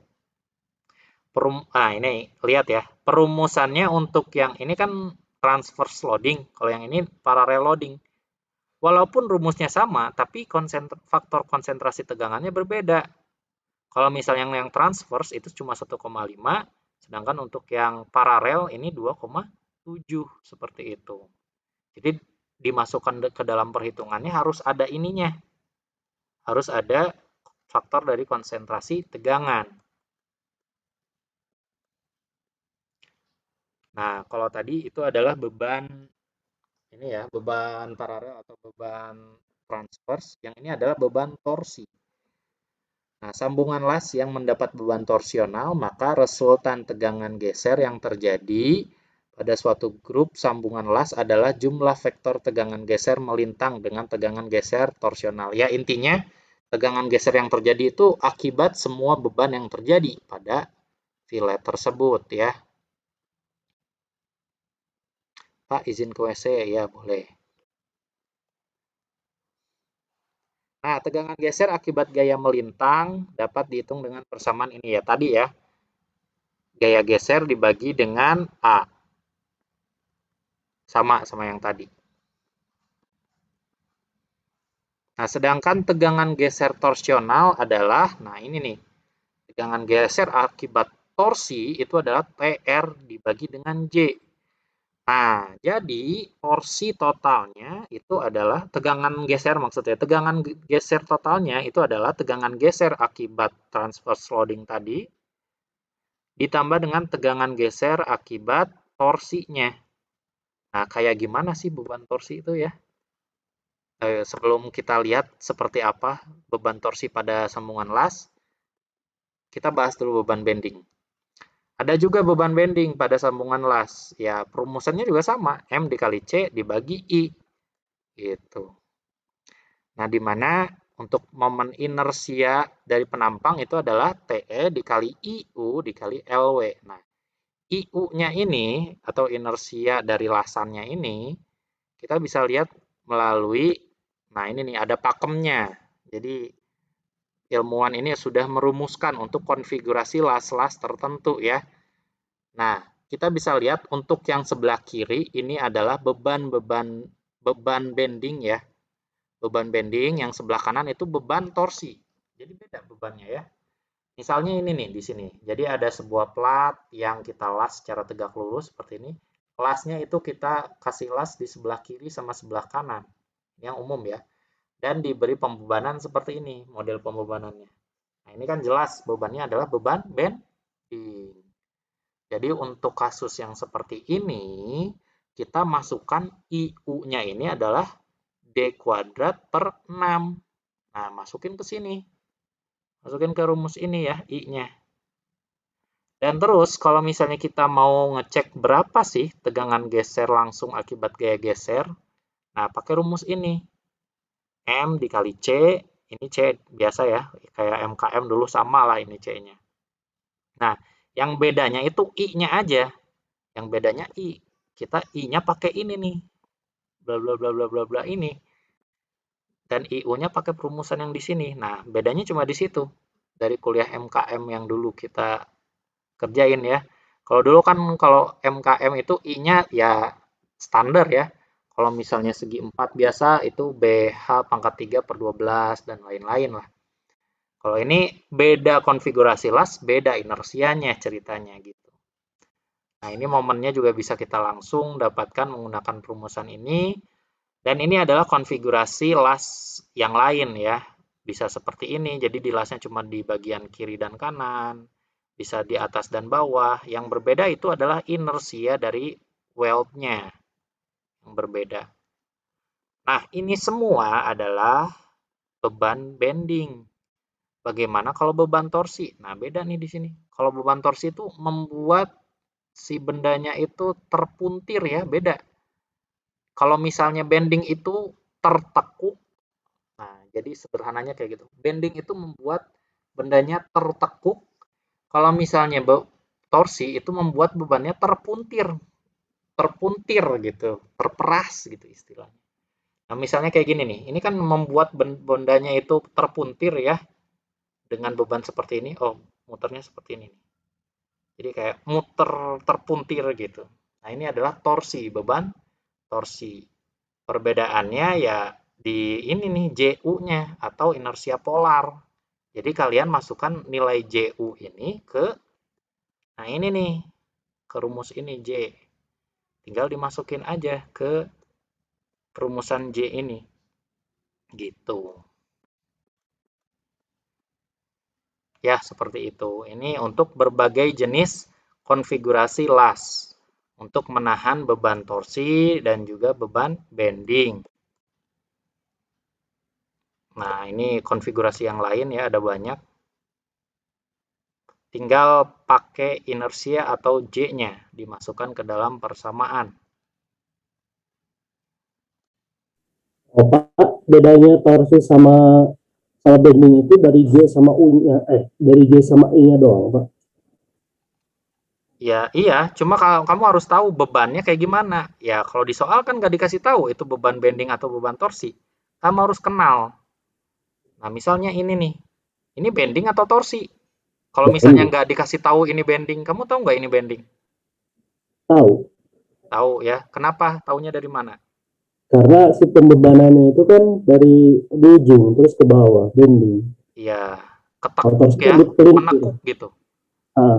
[SPEAKER 1] Nah, ini lihat ya, perumusannya untuk yang ini kan transverse loading, kalau yang ini parallel loading. Walaupun rumusnya sama, tapi faktor konsentrasi tegangannya berbeda. Kalau misalnya yang transverse itu cuma 1,5, sedangkan untuk yang paralel ini 2,7 seperti itu. Jadi dimasukkan ke dalam perhitungannya harus ada ininya. Harus ada faktor dari konsentrasi tegangan. Nah, kalau tadi itu adalah beban ini ya, beban paralel atau beban transverse, yang ini adalah beban torsi. Nah, sambungan las yang mendapat beban torsional, maka resultan tegangan geser yang terjadi pada suatu grup sambungan las adalah jumlah vektor tegangan geser melintang dengan tegangan geser torsional. Ya, intinya Tegangan geser yang terjadi itu akibat semua beban yang terjadi pada fillet tersebut ya. Pak, izin ke WC? Ya, boleh. Nah, tegangan geser akibat gaya melintang dapat dihitung dengan persamaan ini ya. Tadi ya, gaya geser dibagi dengan A. Sama yang tadi. Nah, sedangkan tegangan geser torsional adalah, nah ini nih, tegangan geser akibat torsi itu adalah TR dibagi dengan J. Nah, jadi torsi totalnya itu adalah tegangan geser maksudnya. Tegangan geser totalnya itu adalah tegangan geser akibat transverse loading tadi ditambah dengan tegangan geser akibat torsinya. Nah, kayak gimana sih beban torsi itu ya? Sebelum kita lihat seperti apa beban torsi pada sambungan las, kita bahas dulu beban bending. Ada juga beban bending pada sambungan las. Ya, perumusannya juga sama, M dikali C dibagi I. Gitu. Nah, di mana untuk momen inersia dari penampang itu adalah TE dikali IU dikali LW. Nah, IU-nya ini atau inersia dari lasannya ini kita bisa lihat melalui, nah ini nih ada pakemnya. Jadi ilmuwan ini sudah merumuskan untuk konfigurasi las-las tertentu ya. Nah, kita bisa lihat untuk yang sebelah kiri ini adalah beban bending ya. Beban bending yang sebelah kanan itu beban torsi. Jadi beda bebannya ya. Misalnya ini nih di sini. Jadi ada sebuah plat yang kita las secara tegak lurus seperti ini. Lasnya itu kita kasih las di sebelah kiri sama sebelah kanan. Yang umum ya. Dan diberi pembebanan seperti ini model pembebanannya. Nah, ini kan jelas bebannya adalah beban bending. Jadi untuk kasus yang seperti ini, kita masukkan IU-nya ini adalah D kuadrat per 6. Nah, masukin ke sini. Masukin ke rumus ini ya, I-nya. Dan terus kalau misalnya kita mau ngecek berapa sih tegangan geser langsung akibat gaya geser, nah pakai rumus ini. M dikali C, ini C biasa ya, kayak MKM dulu sama lah ini C-nya. Nah, yang bedanya itu I-nya aja. Yang bedanya I. Kita I-nya pakai ini nih. Bla bla bla bla bla bla ini. Dan IU-nya pakai perumusan yang di sini. Nah, bedanya cuma di situ. Dari kuliah MKM yang dulu kita kerjain ya. Kalau dulu kan kalau MKM itu I-nya ya standar ya. Kalau misalnya segi 4 biasa itu BH pangkat 3 per 12 dan lain-lain lah. Kalau ini beda konfigurasi las, beda inersianya ceritanya gitu. Nah, ini momennya juga bisa kita langsung dapatkan menggunakan perumusan ini. Dan ini adalah konfigurasi las yang lain ya. Bisa seperti ini, jadi di lasnya cuma di bagian kiri dan kanan, bisa di atas dan bawah. Yang berbeda itu adalah inersia dari weld-nya yang berbeda. Nah, ini semua adalah beban bending. Bagaimana kalau beban torsi? Nah, beda nih di sini. Kalau beban torsi itu membuat si bendanya itu terpuntir ya, beda. Kalau misalnya bending itu tertekuk, nah jadi sederhananya kayak gitu. Bending itu membuat bendanya tertekuk. Kalau misalnya torsi itu membuat bebannya terpuntir, terpuntir gitu, terperas gitu istilahnya. Nah misalnya kayak gini nih, ini kan membuat bendanya itu terpuntir ya dengan beban seperti ini. Oh, muternya seperti ini. Jadi kayak muter terpuntir gitu. Nah ini adalah torsi, beban torsi. Perbedaannya ya di ini nih JU-nya atau inersia polar. Jadi kalian masukkan nilai JU ini ke, nah ini nih, ke rumus ini J. Tinggal dimasukin aja ke perumusan J ini. Gitu. Ya, seperti itu. Ini untuk berbagai jenis konfigurasi las. Untuk menahan beban torsi dan juga beban bending. Nah, ini konfigurasi yang lain ya, ada banyak. Tinggal pakai inersia atau J-nya dimasukkan ke dalam persamaan.
[SPEAKER 2] Apa bedanya torsi sama Kalau bending itu dari J sama U-nya, dari J sama I-nya doang, Pak.
[SPEAKER 1] Ya, iya. Cuma kalau kamu harus tahu bebannya kayak gimana. Ya, kalau di soal kan nggak dikasih tahu itu beban bending atau beban torsi. Kamu harus kenal. Nah, misalnya ini nih. Ini bending atau torsi? Kalau misalnya
[SPEAKER 2] Bending.
[SPEAKER 1] nggak dikasih tahu ini bending, kamu tahu nggak ini bending?
[SPEAKER 2] Tahu.
[SPEAKER 1] Tahu ya. Kenapa? Taunya dari mana?
[SPEAKER 2] Karena si pembebanannya itu kan dari di ujung terus ke bawah, bending.
[SPEAKER 1] Iya,
[SPEAKER 2] Kalau
[SPEAKER 1] ketekuk
[SPEAKER 2] torsi kan
[SPEAKER 1] ya,
[SPEAKER 2] di pelintir.
[SPEAKER 1] menekuk gitu.
[SPEAKER 2] Ah,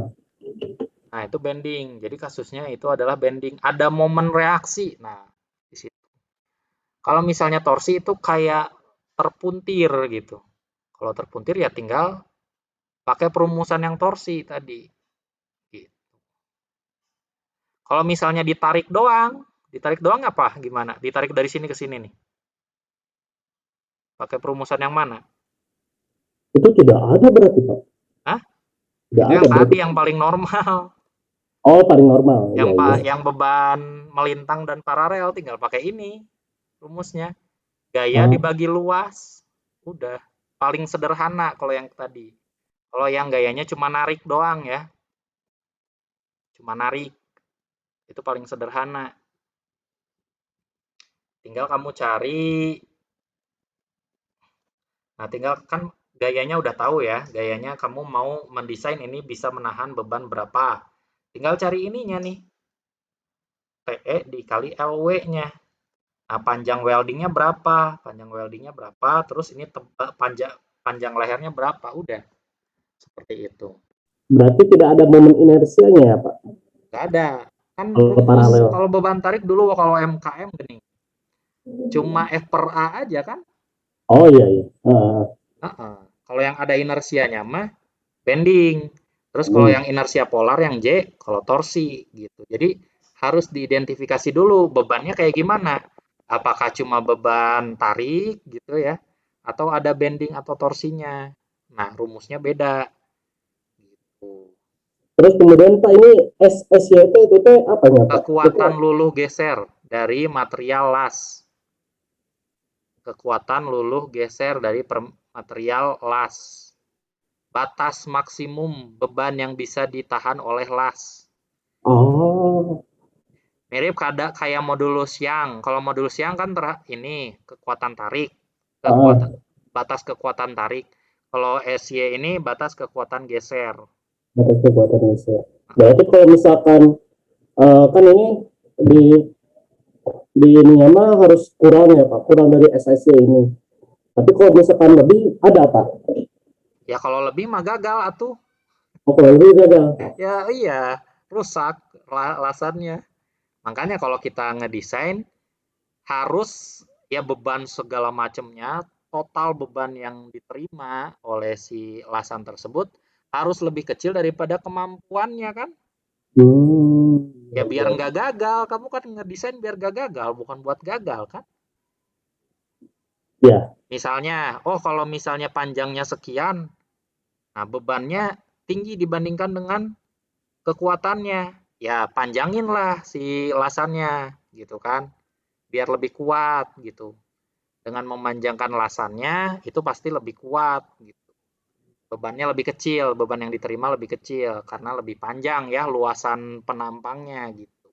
[SPEAKER 1] Nah, itu bending. Jadi kasusnya itu adalah bending. Ada momen reaksi. Nah, di situ. Kalau misalnya torsi itu kayak terpuntir gitu. Kalau terpuntir ya tinggal pakai perumusan yang torsi tadi. Gitu. Kalau misalnya ditarik doang apa? Gimana? Ditarik dari sini ke sini nih. Pakai perumusan yang mana?
[SPEAKER 2] itu tidak ada berarti, Pak.
[SPEAKER 1] Hah?
[SPEAKER 2] Tidak
[SPEAKER 1] Itu
[SPEAKER 2] ada
[SPEAKER 1] yang
[SPEAKER 2] berarti.
[SPEAKER 1] tadi yang paling normal.
[SPEAKER 2] Oh, paling normal.
[SPEAKER 1] Yang
[SPEAKER 2] Ya, ya.
[SPEAKER 1] yang beban melintang dan paralel tinggal pakai ini rumusnya. Gaya
[SPEAKER 2] Ah,
[SPEAKER 1] dibagi luas. Udah. Paling sederhana kalau yang tadi. Kalau yang gayanya cuma narik doang ya. Cuma narik. Itu paling sederhana. Tinggal kamu cari. Nah, tinggal kan gayanya udah tahu ya. Gayanya kamu mau mendesain ini bisa menahan beban berapa. Tinggal cari ininya nih. TE dikali LW-nya. Nah, panjang weldingnya berapa? Panjang weldingnya berapa? Terus ini panjang panjang lehernya berapa? Udah. Seperti itu.
[SPEAKER 2] berarti tidak ada momen inersianya ya, Pak.
[SPEAKER 1] Nggak ada. Kan
[SPEAKER 2] Kalau
[SPEAKER 1] rumus
[SPEAKER 2] paralel.
[SPEAKER 1] kalau beban tarik dulu kalau MKM gini. Cuma F per A aja kan?
[SPEAKER 2] Oh iya iya.
[SPEAKER 1] Heeh. Kalau yang ada inersianya mah bending. Terus kalau
[SPEAKER 2] Hmm.
[SPEAKER 1] yang inersia polar yang J, kalau torsi gitu. Jadi harus diidentifikasi dulu bebannya kayak gimana. Apakah cuma beban tarik gitu ya, atau ada bending atau torsinya. Nah, rumusnya beda gitu.
[SPEAKER 2] Terus kemudian Pak ini SSYT itu teh apanya Pak? Itu
[SPEAKER 1] Kekuatan luluh geser dari material las. Kekuatan luluh geser dari material las. Batas maksimum beban yang bisa ditahan oleh las.
[SPEAKER 2] oh
[SPEAKER 1] Mirip kayak modulus yang. Kalau modulus yang kan ini kekuatan tarik, kekuatan
[SPEAKER 2] ah,
[SPEAKER 1] batas kekuatan tarik. Kalau SY ini batas kekuatan geser.
[SPEAKER 2] batas kekuatan Indonesia. Berarti kalau misalkan kan ini di ini mah harus kurang ya Pak, kurang dari SSY ini. Tapi kalau misalkan lebih ada Pak.
[SPEAKER 1] Ya kalau lebih mah gagal atuh.
[SPEAKER 2] Oh, kalau lebih gagal.
[SPEAKER 1] Ya iya, rusak lasannya. Makanya kalau kita ngedesain harus ya beban segala macamnya, total beban yang diterima oleh si lasan tersebut harus lebih kecil daripada kemampuannya kan? Ya
[SPEAKER 2] Ya,
[SPEAKER 1] biar
[SPEAKER 2] ya.
[SPEAKER 1] nggak gagal, kamu kan ngedesain biar nggak gagal, bukan buat gagal kan?
[SPEAKER 2] Ya.
[SPEAKER 1] Misalnya, oh kalau misalnya panjangnya sekian, nah bebannya tinggi dibandingkan dengan kekuatannya. Ya panjangin lah si lasannya gitu kan, biar lebih kuat gitu. Dengan memanjangkan lasannya itu pasti lebih kuat gitu. Bebannya lebih kecil, beban yang diterima lebih kecil karena lebih panjang ya luasan penampangnya gitu.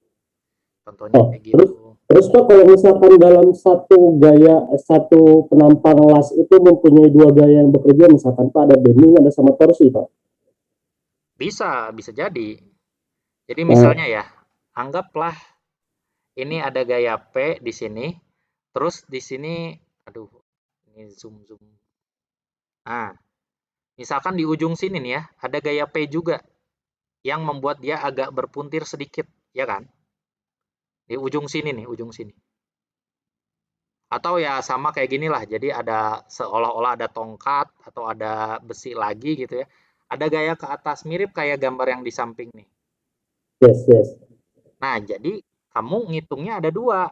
[SPEAKER 1] Contohnya
[SPEAKER 2] Oh,
[SPEAKER 1] kayak
[SPEAKER 2] terus
[SPEAKER 1] gitu.
[SPEAKER 2] terus Pak kalau misalkan dalam satu gaya satu penampang las itu mempunyai dua gaya yang bekerja, misalkan Pak ada bending ada sama torsi Pak.
[SPEAKER 1] Bisa, bisa jadi. Jadi misalnya
[SPEAKER 2] Nah,
[SPEAKER 1] ya, anggaplah ini ada gaya P di sini, terus di sini, aduh, ini zoom zoom. Nah, misalkan di ujung sini nih ya, ada gaya P juga yang membuat dia agak berpuntir sedikit, ya kan? Di ujung sini nih, ujung sini. Atau ya sama kayak gini lah, jadi ada seolah-olah ada tongkat atau ada besi lagi gitu ya. Ada gaya ke atas, mirip kayak gambar yang di samping nih.
[SPEAKER 2] yes yes.
[SPEAKER 1] Nah, jadi kamu ngitungnya ada dua.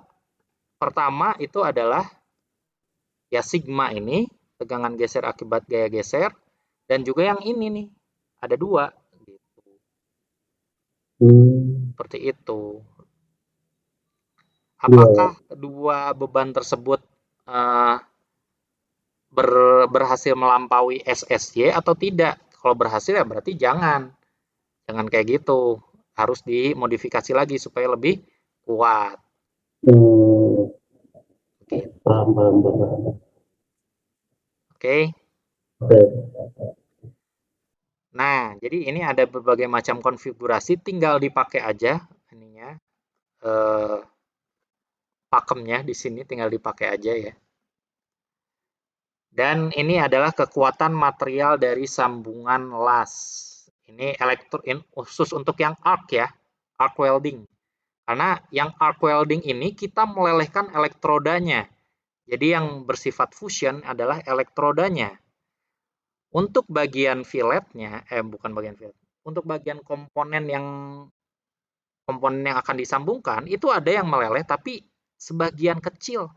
[SPEAKER 1] Pertama itu adalah ya sigma ini, tegangan geser akibat gaya geser, dan juga yang ini nih, ada dua. Gitu.
[SPEAKER 2] Hmm,
[SPEAKER 1] Seperti itu.
[SPEAKER 2] iya ya.
[SPEAKER 1] Apakah kedua beban tersebut eh, berhasil melampaui SSY atau tidak. Kalau berhasil ya berarti jangan kayak gitu. Harus dimodifikasi lagi supaya lebih kuat.
[SPEAKER 2] Hmm,
[SPEAKER 1] Gitu.
[SPEAKER 2] paham, paham, paham.
[SPEAKER 1] Oke.
[SPEAKER 2] Oke.
[SPEAKER 1] Nah, jadi ini ada berbagai macam konfigurasi, tinggal dipakai aja ininya, eh, pakemnya di sini tinggal dipakai aja ya. Dan ini adalah kekuatan material dari sambungan las. Ini khusus untuk yang arc ya, arc welding. Karena yang arc welding ini kita melelehkan elektrodanya. Jadi yang bersifat fusion adalah elektrodanya. Untuk bagian filletnya, bukan bagian fillet, untuk bagian komponen yang akan disambungkan itu ada yang meleleh tapi sebagian kecil.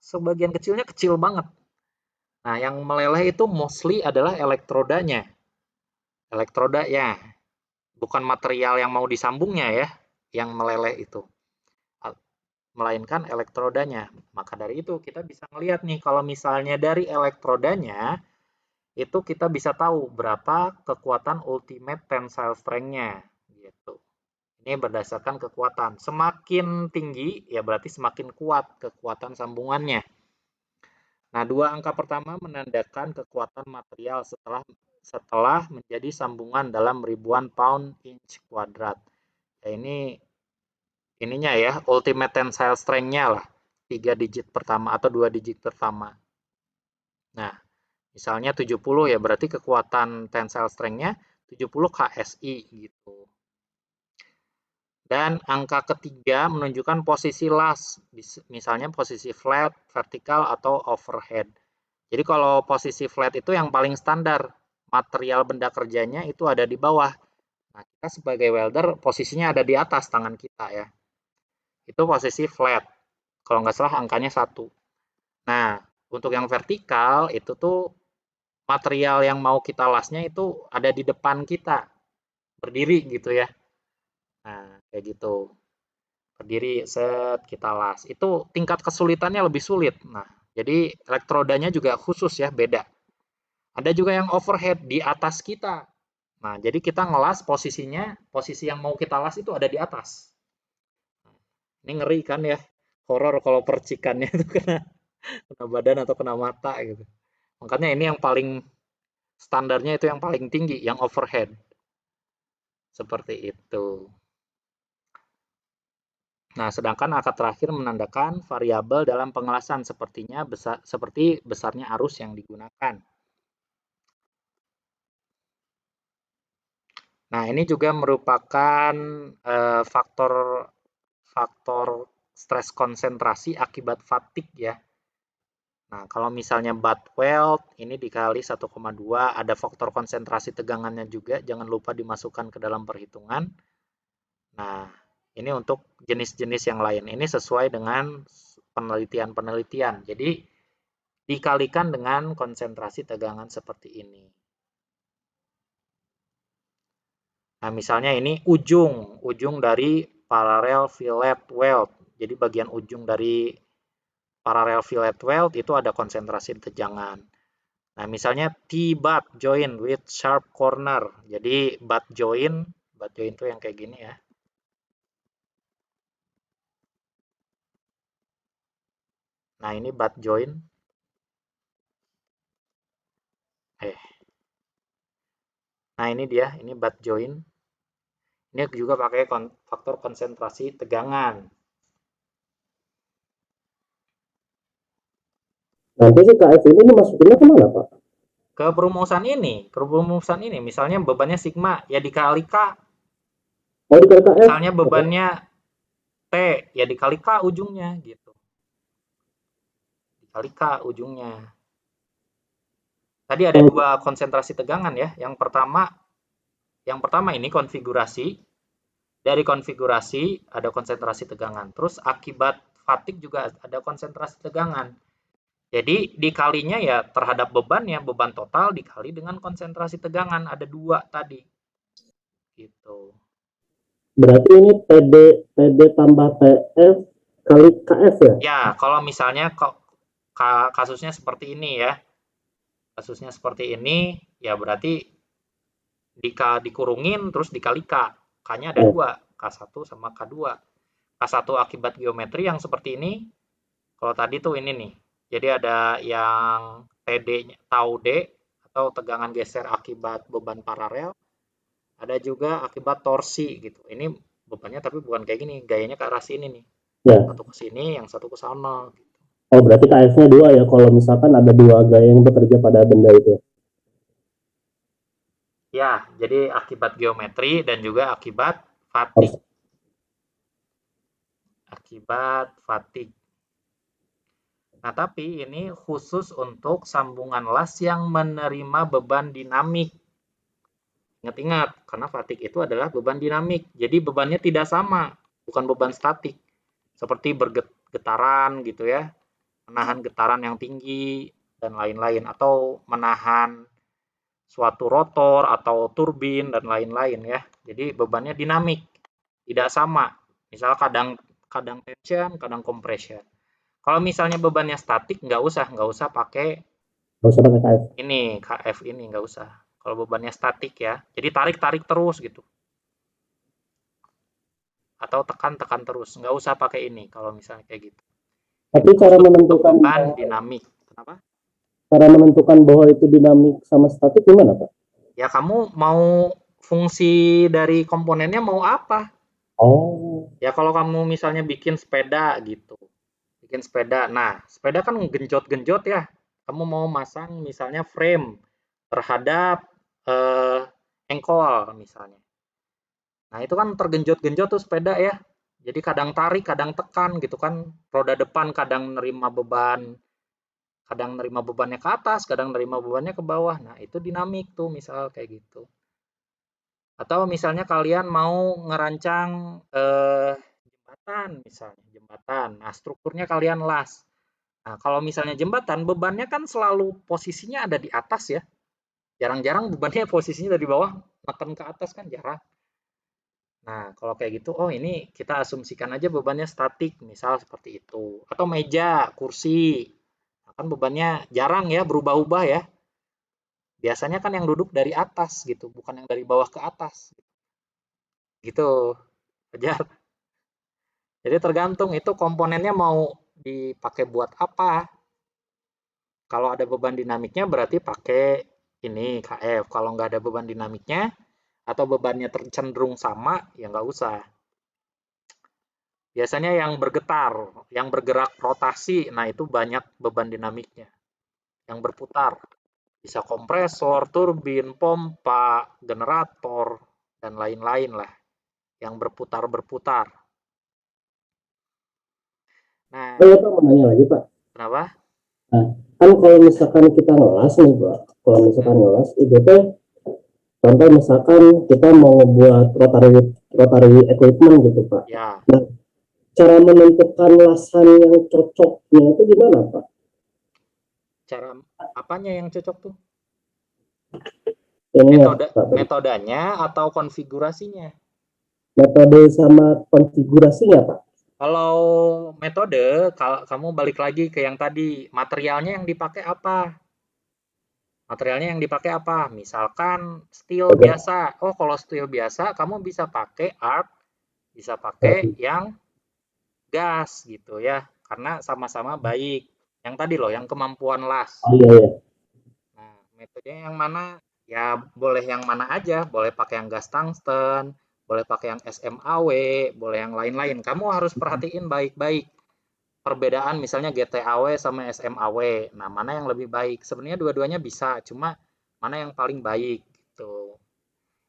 [SPEAKER 1] Sebagian kecilnya kecil banget. Nah, yang meleleh itu mostly adalah elektrodanya. Elektroda ya, bukan material yang mau disambungnya ya, yang meleleh itu. Melainkan elektrodanya. Maka dari itu kita bisa melihat nih kalau misalnya dari elektrodanya itu kita bisa tahu berapa kekuatan ultimate tensile strength-nya gitu. Ini berdasarkan kekuatan. Semakin tinggi ya berarti semakin kuat kekuatan sambungannya. Nah, dua angka pertama menandakan kekuatan material setelah menjadi sambungan dalam ribuan pound inch kuadrat. Ya, ininya ya, ultimate tensile strength-nya lah. 3 digit pertama atau 2 digit pertama. Nah, misalnya 70 ya berarti kekuatan tensile strength-nya 70 KSI gitu. Dan angka ketiga menunjukkan posisi las, misalnya posisi flat, vertikal, atau overhead. Jadi kalau posisi flat itu yang paling standar, material benda kerjanya itu ada di bawah. Nah, kita sebagai welder posisinya ada di atas tangan kita ya. Itu posisi flat. Kalau nggak salah angkanya 1. Nah, untuk yang vertikal itu tuh material yang mau kita lasnya itu ada di depan kita, berdiri gitu ya. Nah, kayak gitu. Berdiri, set, kita las. Itu tingkat kesulitannya lebih sulit. Nah, jadi elektrodanya juga khusus ya, beda. Ada juga yang overhead di atas kita. Nah, jadi kita ngelas posisinya, posisi yang mau kita las itu ada di atas. Ini ngeri kan ya, horor kalau percikannya itu kena badan atau kena mata gitu. Makanya ini yang paling standarnya itu yang paling tinggi, yang overhead. Seperti itu. Nah, sedangkan angka terakhir menandakan variabel dalam pengelasan seperti besarnya arus yang digunakan. Nah, ini juga merupakan faktor stres konsentrasi akibat fatigue ya. Nah, kalau misalnya butt weld ini dikali 1,2, ada faktor konsentrasi tegangannya juga, jangan lupa dimasukkan ke dalam perhitungan. Nah, ini untuk jenis-jenis yang lain. Ini sesuai dengan penelitian-penelitian. Jadi, dikalikan dengan konsentrasi tegangan seperti ini. Nah, misalnya ini ujung dari parallel fillet weld. Jadi, bagian ujung dari parallel fillet weld itu ada konsentrasi tegangan. Nah, misalnya T-butt joint with sharp corner. Jadi, butt joint itu yang kayak gini ya. Nah, ini butt joint. Nah, ini dia, ini butt joint. Ini juga pakai faktor konsentrasi tegangan.
[SPEAKER 2] Nanti si KF ini masukinnya kemana, Pak?
[SPEAKER 1] Ke perumusan ini, misalnya bebannya sigma, ya dikali K.
[SPEAKER 2] Oh, di KF.
[SPEAKER 1] Misalnya bebannya T, ya dikali K ujungnya gitu. Dikali K ujungnya. Tadi ada dua konsentrasi tegangan ya. Yang pertama ini konfigurasi. Dari konfigurasi ada konsentrasi tegangan. Terus akibat fatigue juga ada konsentrasi tegangan. Jadi dikalinya ya terhadap bebannya, beban total dikali dengan konsentrasi tegangan. Ada 2 tadi. Gitu.
[SPEAKER 2] Berarti ini TD tambah TF kali KF ya?
[SPEAKER 1] Ya, kalau misalnya kasusnya seperti ini ya. Kasusnya seperti ini, ya berarti dikurungin terus dikali K. K-nya ada dua, K1 sama K2. K1 akibat geometri yang seperti ini. Kalau tadi tuh ini nih. Jadi ada yang TD-nya, tau D atau tegangan geser akibat beban paralel. Ada juga akibat torsi gitu. Ini bebannya tapi bukan kayak gini, gayanya ke arah sini nih.
[SPEAKER 2] Ya.
[SPEAKER 1] Satu ke sini, yang satu ke sana. Gitu.
[SPEAKER 2] Oh, berarti KF-nya dua ya kalau misalkan ada dua gaya yang bekerja pada benda itu.
[SPEAKER 1] Ya, jadi akibat geometri dan juga akibat fatigue. Akibat fatigue. Nah, tapi ini khusus untuk sambungan las yang menerima beban dinamik. Ingat-ingat, karena fatigue itu adalah beban dinamik. Jadi bebannya tidak sama, bukan beban statik. Seperti bergetaran gitu ya, menahan getaran yang tinggi dan lain-lain, atau menahan suatu rotor atau turbin dan lain-lain ya. Jadi bebannya dinamik, tidak sama. Misal kadang tension, kadang compression. Kalau misalnya bebannya statik, nggak usah pakai
[SPEAKER 2] Nggak usah pakai KF.
[SPEAKER 1] ini KF ini nggak usah. Kalau bebannya statik ya, jadi tarik terus gitu, atau tekan terus, nggak usah pakai ini kalau misalnya kayak gitu.
[SPEAKER 2] Tapi
[SPEAKER 1] Ini
[SPEAKER 2] cara
[SPEAKER 1] khusus untuk
[SPEAKER 2] menentukan
[SPEAKER 1] beban dinamik. Kenapa?
[SPEAKER 2] cara menentukan bahwa itu dinamik sama statik gimana, Pak?
[SPEAKER 1] Ya kamu mau fungsi dari komponennya mau apa?
[SPEAKER 2] Oh,
[SPEAKER 1] Ya kalau kamu misalnya bikin sepeda gitu, bikin sepeda. Nah, sepeda kan genjot-genjot ya. Kamu mau masang misalnya frame terhadap eh, engkol misalnya. Nah, itu kan tergenjot-genjot tuh sepeda ya. Jadi kadang tarik, kadang tekan gitu kan. Roda depan kadang nerima bebannya ke atas, kadang nerima bebannya ke bawah. Nah, itu dinamik tuh misal kayak gitu. Atau misalnya kalian mau ngerancang jembatan misalnya, jembatan. Nah, strukturnya kalian las. Nah, kalau misalnya jembatan, bebannya kan selalu posisinya ada di atas ya. Jarang-jarang bebannya posisinya dari bawah neken ke atas kan jarang. Nah, kalau kayak gitu, oh ini kita asumsikan aja bebannya statik, misal seperti itu. Atau meja, kursi. Nah, kan bebannya jarang ya berubah-ubah ya. Biasanya kan yang duduk dari atas gitu, bukan yang dari bawah ke atas. Gitu, Fajar. Jadi tergantung itu komponennya mau dipakai buat apa. Kalau ada beban dinamiknya berarti pakai ini KF. Kalau nggak ada beban dinamiknya atau bebannya cenderung sama, ya nggak usah. Biasanya yang bergetar, yang bergerak rotasi, nah itu banyak beban dinamiknya. Yang berputar, bisa kompresor, turbin, pompa, generator, dan lain-lain lah. Yang berputar-berputar.
[SPEAKER 2] oh
[SPEAKER 1] Nah,
[SPEAKER 2] ya Pak, mau nanya lagi Pak.
[SPEAKER 1] kenapa?
[SPEAKER 2] Nah, kan kalau misalkan kita ngelas nih Pak, kalau misalkan
[SPEAKER 1] Hmm,
[SPEAKER 2] ngelas itu teh, contoh misalkan kita mau ngebuat rotary rotary equipment gitu Pak.
[SPEAKER 1] ya,
[SPEAKER 2] Nah, cara menentukan lasan yang cocoknya itu gimana Pak?
[SPEAKER 1] cara apanya yang cocok tuh?
[SPEAKER 2] Ini ya
[SPEAKER 1] Metode
[SPEAKER 2] Pak,
[SPEAKER 1] metodenya atau konfigurasinya?
[SPEAKER 2] metode sama konfigurasinya Pak.
[SPEAKER 1] Kalau metode, kalau kamu balik lagi ke yang tadi, materialnya yang dipakai apa? Materialnya yang dipakai apa? Misalkan steel
[SPEAKER 2] Oke.
[SPEAKER 1] biasa. Oh, kalau steel biasa, kamu bisa pakai arc, bisa pakai yang gas gitu ya, karena sama-sama baik. Yang tadi loh, yang kemampuan las.
[SPEAKER 2] Oh iya ya.
[SPEAKER 1] Nah, metodenya yang mana? Ya, boleh yang mana aja. Boleh pakai yang gas tungsten, boleh pakai yang SMAW, boleh yang lain-lain. Kamu harus perhatiin baik-baik perbedaan misalnya GTAW sama SMAW. Nah, mana yang lebih baik? Sebenarnya dua-duanya bisa, cuma mana yang paling baik gitu.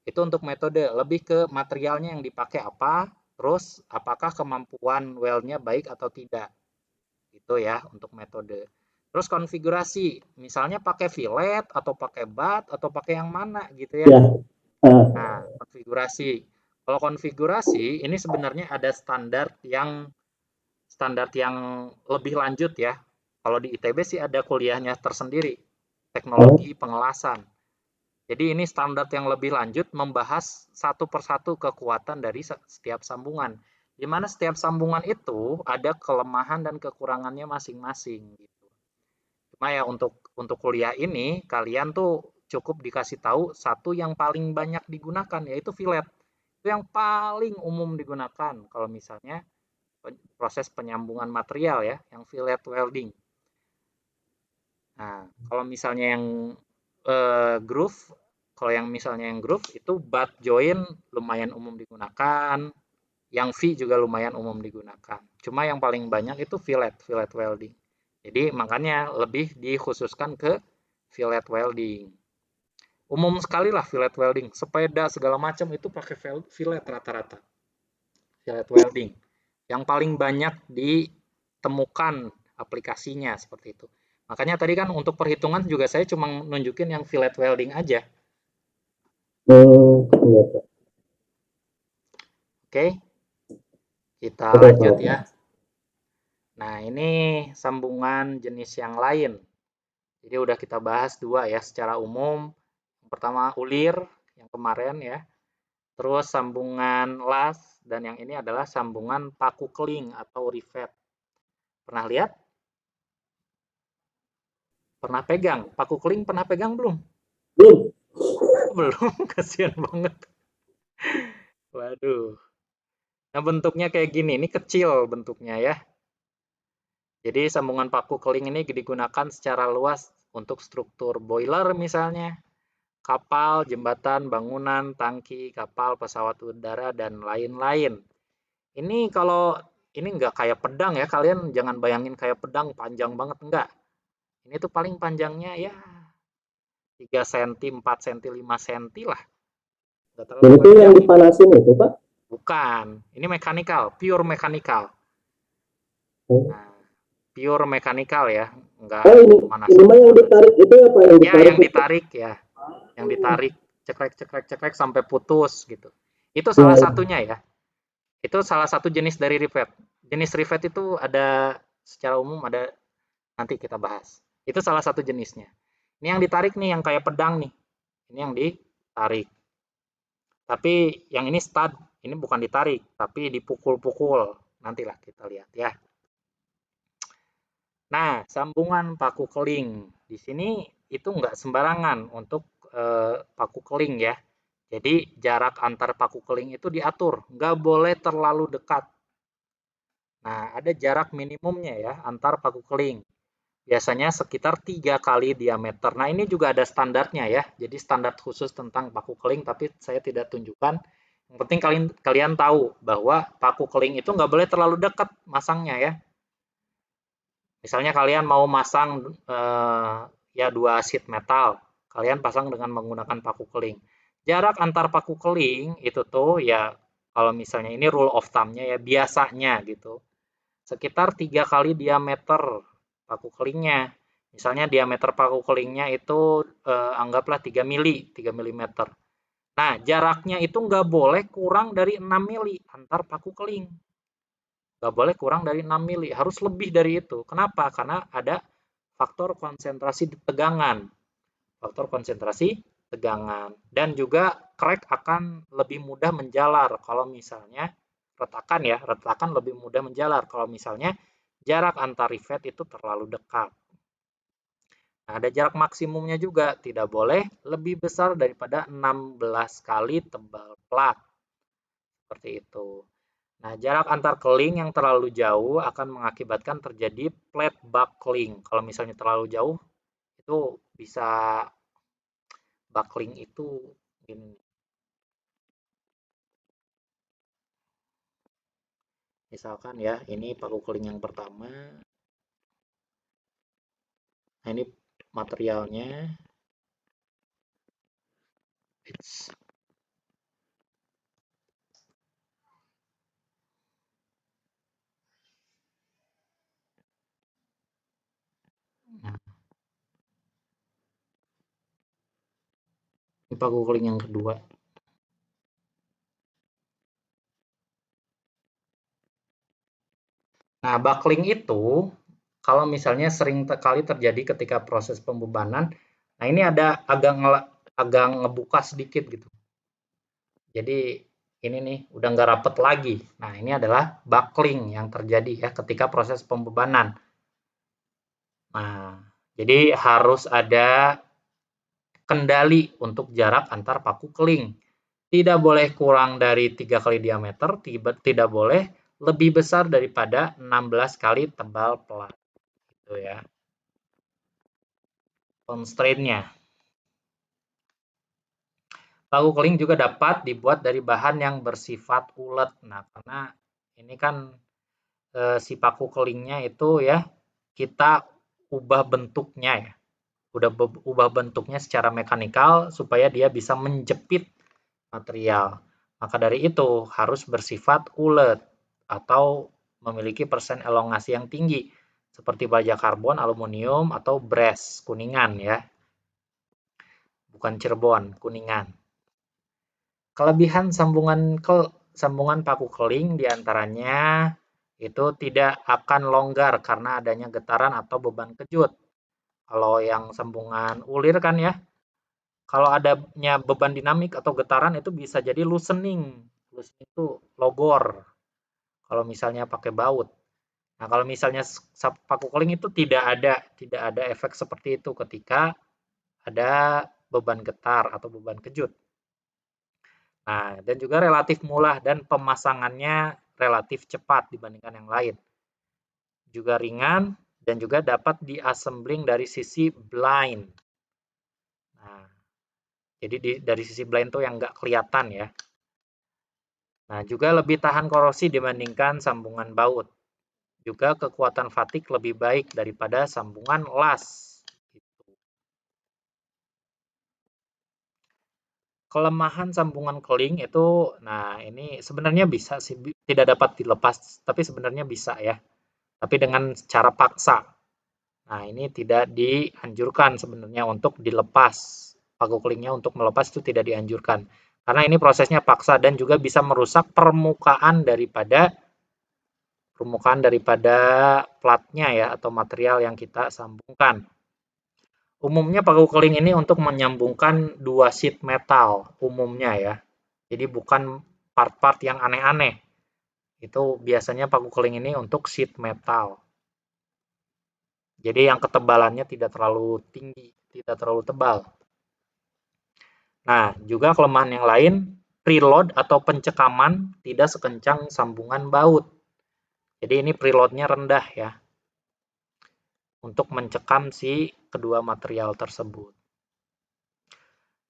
[SPEAKER 1] Itu untuk metode, lebih ke materialnya yang dipakai apa, terus apakah kemampuan weldnya baik atau tidak. Itu ya untuk metode. Terus konfigurasi, misalnya pakai fillet atau pakai bat atau pakai yang mana gitu ya.
[SPEAKER 2] Ya.
[SPEAKER 1] Nah, konfigurasi. Kalau konfigurasi ini sebenarnya ada standar yang lebih lanjut ya. Kalau di ITB sih ada kuliahnya tersendiri, teknologi
[SPEAKER 2] Oh,
[SPEAKER 1] pengelasan. Jadi ini standar yang lebih lanjut membahas satu persatu kekuatan dari setiap sambungan. Di mana setiap sambungan itu ada kelemahan dan kekurangannya masing-masing gitu. Cuma ya untuk kuliah ini kalian tuh cukup dikasih tahu satu yang paling banyak digunakan yaitu fillet. Itu yang paling umum digunakan kalau misalnya proses penyambungan material ya, yang fillet welding. Nah, kalau misalnya yang groove, kalau yang misalnya yang groove itu butt joint lumayan umum digunakan, yang V juga lumayan umum digunakan. Cuma yang paling banyak itu fillet welding. Jadi makanya lebih dikhususkan ke fillet welding. Umum sekali lah fillet welding. Sepeda segala macam itu pakai fillet rata-rata. Fillet welding. Yang paling banyak ditemukan aplikasinya seperti itu. Makanya tadi kan untuk perhitungan juga saya cuma nunjukin yang fillet welding aja.
[SPEAKER 2] Iya, Pak.
[SPEAKER 1] Oke, kita
[SPEAKER 2] Oke,
[SPEAKER 1] lanjut
[SPEAKER 2] Pak.
[SPEAKER 1] ya. Nah, ini sambungan jenis yang lain. Jadi udah kita bahas dua ya secara umum. Yang pertama ulir yang kemarin ya. Terus sambungan las dan yang ini adalah sambungan paku keling atau rivet. Pernah lihat? Pernah pegang? Paku keling pernah pegang belum?
[SPEAKER 2] Belum.
[SPEAKER 1] Belum, kasihan banget. Waduh. Nah, bentuknya kayak gini. Ini kecil bentuknya ya. Jadi sambungan paku keling ini digunakan secara luas untuk struktur boiler misalnya, kapal, jembatan, bangunan, tangki, kapal, pesawat udara, dan lain-lain. Ini kalau ini nggak kayak pedang ya, kalian jangan bayangin kayak pedang panjang banget, enggak. Ini tuh paling panjangnya ya 3 cm, 4 cm, 5 cm lah. Nggak terlalu
[SPEAKER 2] Jadi itu yang
[SPEAKER 1] panjang ini.
[SPEAKER 2] dipanasin itu, Pak?
[SPEAKER 1] Bukan, ini mechanical, pure mechanical.
[SPEAKER 2] Oh,
[SPEAKER 1] Nah, pure mechanical ya, nggak
[SPEAKER 2] oh ini
[SPEAKER 1] pemanasan
[SPEAKER 2] mah yang
[SPEAKER 1] pemanasan.
[SPEAKER 2] ditarik itu apa yang
[SPEAKER 1] Ya,
[SPEAKER 2] ditarik
[SPEAKER 1] yang
[SPEAKER 2] itu?
[SPEAKER 1] ditarik ya, yang ditarik cekrek cekrek cekrek sampai putus gitu. Itu
[SPEAKER 2] Ya,
[SPEAKER 1] salah satunya ya. Itu salah satu jenis dari rivet. Jenis rivet itu ada secara umum ada nanti kita bahas. Itu salah satu jenisnya. Ini yang ditarik nih yang kayak pedang nih. Ini yang ditarik. Tapi yang ini stud, ini bukan ditarik, tapi dipukul-pukul. Nantilah kita lihat ya. Nah, sambungan paku keling. Di sini itu nggak sembarangan untuk paku keling ya. Jadi jarak antar paku keling itu diatur, nggak boleh terlalu dekat. Nah, ada jarak minimumnya ya antar paku keling. Biasanya sekitar 3 kali diameter. Nah, ini juga ada standarnya ya. Jadi standar khusus tentang paku keling, tapi saya tidak tunjukkan. Yang penting kalian kalian tahu bahwa paku keling itu nggak boleh terlalu dekat masangnya ya. Misalnya kalian mau masang ya 2 sheet metal, kalian pasang dengan menggunakan paku keling. Jarak antar paku keling itu tuh ya kalau misalnya ini rule of thumb-nya ya biasanya gitu. Sekitar 3 kali diameter paku kelingnya. Misalnya diameter paku kelingnya itu anggaplah 3 mili, 3 mm. Nah, jaraknya itu nggak boleh kurang dari 6 mili antar paku keling. Nggak boleh kurang dari 6 mili, harus lebih dari itu. Kenapa? Karena ada faktor konsentrasi tegangan. Faktor konsentrasi tegangan. Dan juga crack akan lebih mudah menjalar kalau misalnya retakan ya, retakan lebih mudah menjalar kalau misalnya jarak antar rivet itu terlalu dekat. Nah, ada jarak maksimumnya juga, tidak boleh lebih besar daripada 16 kali tebal plat. Seperti itu. Nah, jarak antar keling yang terlalu jauh akan mengakibatkan terjadi plate buckling. Kalau misalnya terlalu jauh, itu bisa buckling itu gini. Misalkan ya, ini paku keling yang pertama. Nah, ini materialnya. Nah, ini paku keling yang kedua. Nah, buckling itu kalau misalnya sering kali terjadi ketika proses pembebanan, nah ini ada agak ngebuka sedikit gitu. Jadi ini nih udah nggak rapet lagi. Nah, ini adalah buckling yang terjadi ya ketika proses pembebanan. Nah, Jadi harus ada kendali untuk jarak antar paku keling. Tidak boleh kurang dari 3 kali diameter, tidak boleh lebih besar daripada 16 kali tebal plat. Gitu ya. Constraint-nya. Paku keling juga dapat dibuat dari bahan yang bersifat ulet. Nah, karena ini kan si paku kelingnya itu ya kita ubah bentuknya ya. Ubah bentuknya secara mekanikal supaya dia bisa menjepit material. Maka dari itu harus bersifat ulet atau memiliki persen elongasi yang tinggi seperti baja karbon, aluminium atau brass, Kuningan ya. Bukan Cirebon, Kuningan. Kelebihan sambungan paku keling diantaranya itu tidak akan longgar karena adanya getaran atau beban kejut. Kalau yang sambungan ulir kan ya, kalau adanya beban dinamik atau getaran itu bisa jadi loosening. Loosening itu logor. Kalau misalnya pakai baut. Nah, kalau misalnya paku keling itu tidak ada efek seperti itu ketika ada beban getar atau beban kejut. Nah, dan juga relatif murah dan pemasangannya relatif cepat dibandingkan yang lain. Juga ringan dan juga dapat diassembling dari sisi blind. Nah, jadi dari sisi blind tuh yang nggak kelihatan ya. Nah, juga lebih tahan korosi dibandingkan sambungan baut. Juga kekuatan fatik lebih baik daripada sambungan las. Kelemahan sambungan keling itu, nah ini sebenarnya bisa sih, tidak dapat dilepas, tapi sebenarnya bisa ya. Tapi dengan cara paksa. Nah, ini tidak dianjurkan sebenarnya untuk dilepas. Paku kelingnya untuk melepas itu tidak dianjurkan. Karena ini prosesnya paksa dan juga bisa merusak permukaan daripada platnya ya atau material yang kita sambungkan. Umumnya paku keling ini untuk menyambungkan dua sheet metal umumnya ya. Jadi bukan part-part yang aneh-aneh. Itu biasanya paku keling ini untuk sheet metal. Jadi yang ketebalannya tidak terlalu tinggi, tidak terlalu tebal. Nah, juga kelemahan yang lain, preload atau pencekaman tidak sekencang sambungan baut. Jadi ini preloadnya rendah ya. Untuk mencekam si kedua material tersebut.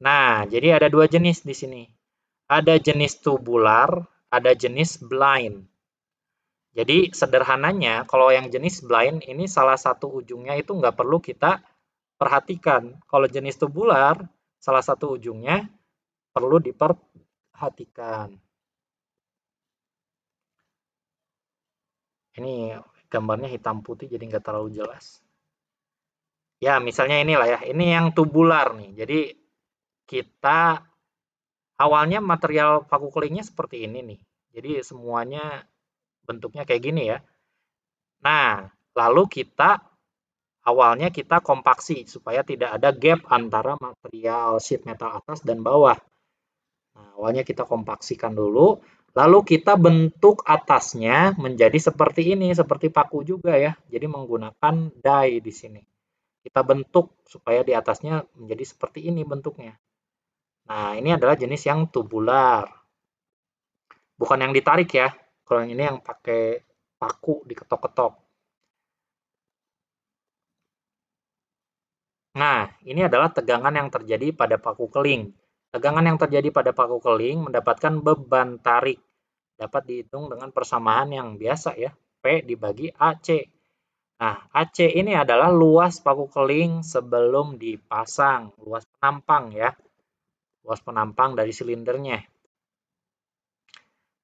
[SPEAKER 1] Nah, jadi ada dua jenis di sini. Ada jenis tubular, ada jenis blind. Jadi sederhananya, kalau yang jenis blind ini salah satu ujungnya itu nggak perlu kita perhatikan. Kalau jenis tubular, salah satu ujungnya perlu diperhatikan. Ini gambarnya hitam putih jadi nggak terlalu jelas. Ya, misalnya inilah ya. Ini yang tubular nih. Jadi kita awalnya material paku kelingnya seperti ini nih. Jadi semuanya bentuknya kayak gini ya. Nah, lalu awalnya kita kompaksi supaya tidak ada gap antara material sheet metal atas dan bawah. Nah, awalnya kita kompaksikan dulu, lalu kita bentuk atasnya menjadi seperti ini, seperti paku juga ya. Jadi menggunakan die di sini. Kita bentuk supaya di atasnya menjadi seperti ini bentuknya. Nah, ini adalah jenis yang tubular. Bukan yang ditarik ya. Kalau yang ini yang pakai paku diketok-ketok. Nah, ini adalah tegangan yang terjadi pada paku keling. Tegangan yang terjadi pada paku keling mendapatkan beban tarik. Dapat dihitung dengan persamaan yang biasa ya, P dibagi AC. Nah, AC ini adalah luas paku keling sebelum dipasang, luas penampang ya. Luas penampang dari silindernya.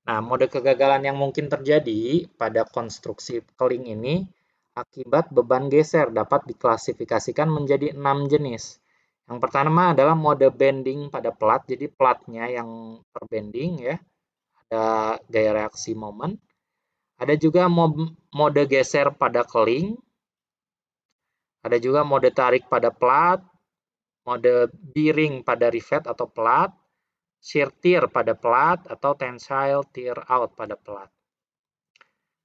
[SPEAKER 1] Nah, mode kegagalan yang mungkin terjadi pada konstruksi keling ini akibat beban geser dapat diklasifikasikan menjadi 6 jenis. Yang pertama adalah mode bending pada plat, jadi platnya yang terbending ya, ada gaya reaksi moment. Ada juga mode geser pada keling, ada juga mode tarik pada plat, mode bearing pada rivet atau plat, shear tear pada plat, atau tensile tear out pada plat.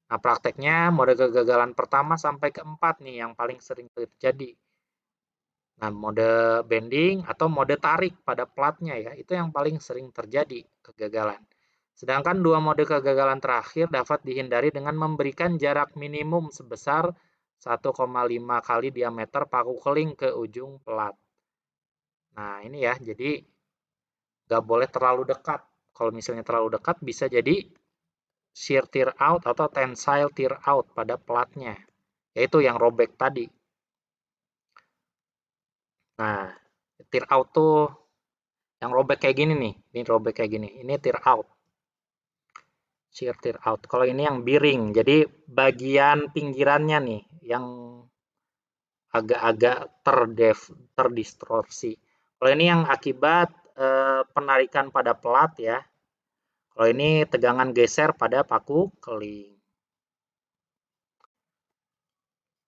[SPEAKER 1] Nah, prakteknya mode kegagalan pertama sampai keempat nih yang paling sering terjadi. Nah, mode bending atau mode tarik pada platnya ya, itu yang paling sering terjadi kegagalan. Sedangkan dua mode kegagalan terakhir dapat dihindari dengan memberikan jarak minimum sebesar 1,5 kali diameter paku keling ke ujung plat. Nah, ini ya, jadi nggak boleh terlalu dekat. Kalau misalnya terlalu dekat bisa jadi shear tear out atau tensile tear out pada platnya, yaitu yang robek tadi. Nah, tear out tuh yang robek kayak gini nih, ini robek kayak gini, ini tear out, shear tear out. Kalau ini yang biring, jadi bagian pinggirannya nih yang agak-agak terdistorsi. Kalau ini yang akibat penarikan pada plat ya. Kalau ini tegangan geser pada paku keling.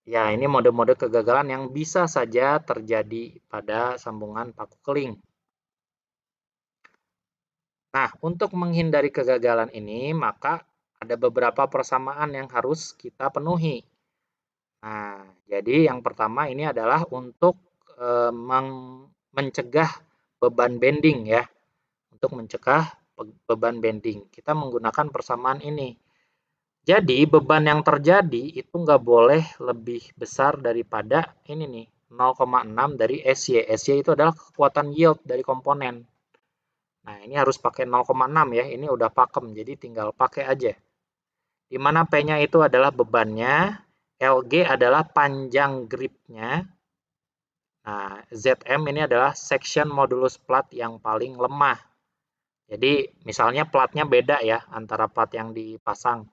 [SPEAKER 1] Ya, ini mode-mode kegagalan yang bisa saja terjadi pada sambungan paku keling. Nah, untuk menghindari kegagalan ini, maka ada beberapa persamaan yang harus kita penuhi. Nah, jadi yang pertama ini adalah untuk mencegah beban bending ya. Untuk mencegah beban bending, kita menggunakan persamaan ini. Jadi beban yang terjadi itu nggak boleh lebih besar daripada ini nih, 0,6 dari SY. SY itu adalah kekuatan yield dari komponen. Nah, ini harus pakai 0,6 ya, ini udah pakem, jadi tinggal pakai aja. Di mana P-nya itu adalah bebannya, LG adalah panjang gripnya. Nah, ZM ini adalah section modulus plat yang paling lemah. Jadi, misalnya platnya beda ya, antara plat yang dipasang.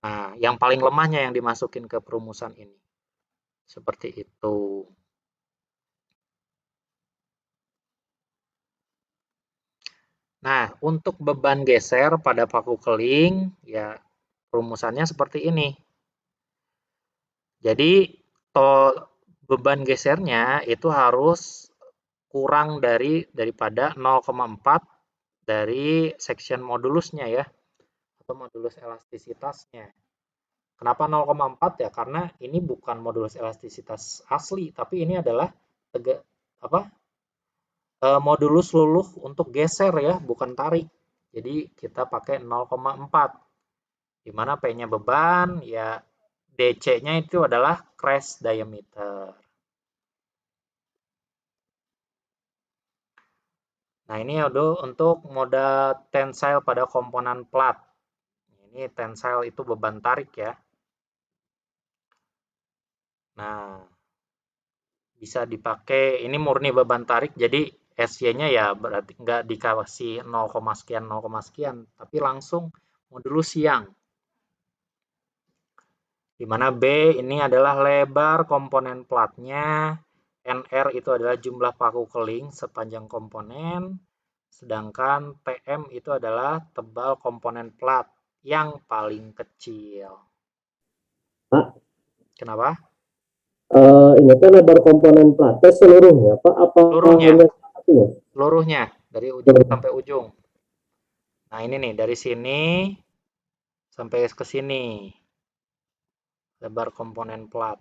[SPEAKER 1] Nah, yang paling lemahnya yang dimasukin ke perumusan ini. Seperti itu. Nah, untuk beban geser pada paku keling, ya rumusannya seperti ini. Jadi, beban gesernya itu harus kurang daripada 0,4 dari section modulusnya ya, atau modulus elastisitasnya. Kenapa 0,4 ya? Karena ini bukan modulus elastisitas asli, tapi ini adalah modulus luluh untuk geser ya, bukan tarik. Jadi kita pakai 0,4. Di mana P-nya beban, ya DC-nya itu adalah crash diameter. Nah, ini untuk mode tensile pada komponen plat. Ini tensile itu beban tarik ya. Nah, bisa dipakai, ini murni beban tarik, jadi SY-nya ya berarti nggak dikasih 0, sekian, 0, sekian, tapi langsung modulus siang. Di mana B ini adalah lebar komponen platnya, NR itu adalah jumlah paku keling sepanjang komponen, sedangkan TM itu adalah tebal komponen plat yang paling kecil.
[SPEAKER 2] Pak,
[SPEAKER 1] Kenapa?
[SPEAKER 2] ini kan lebar komponen platnya seluruhnya, Pak? Apa
[SPEAKER 1] Seluruhnya,
[SPEAKER 2] hanya satunya?
[SPEAKER 1] seluruhnya dari ujung sampai ujung. Nah, ini nih dari sini sampai ke sini lebar komponen plat.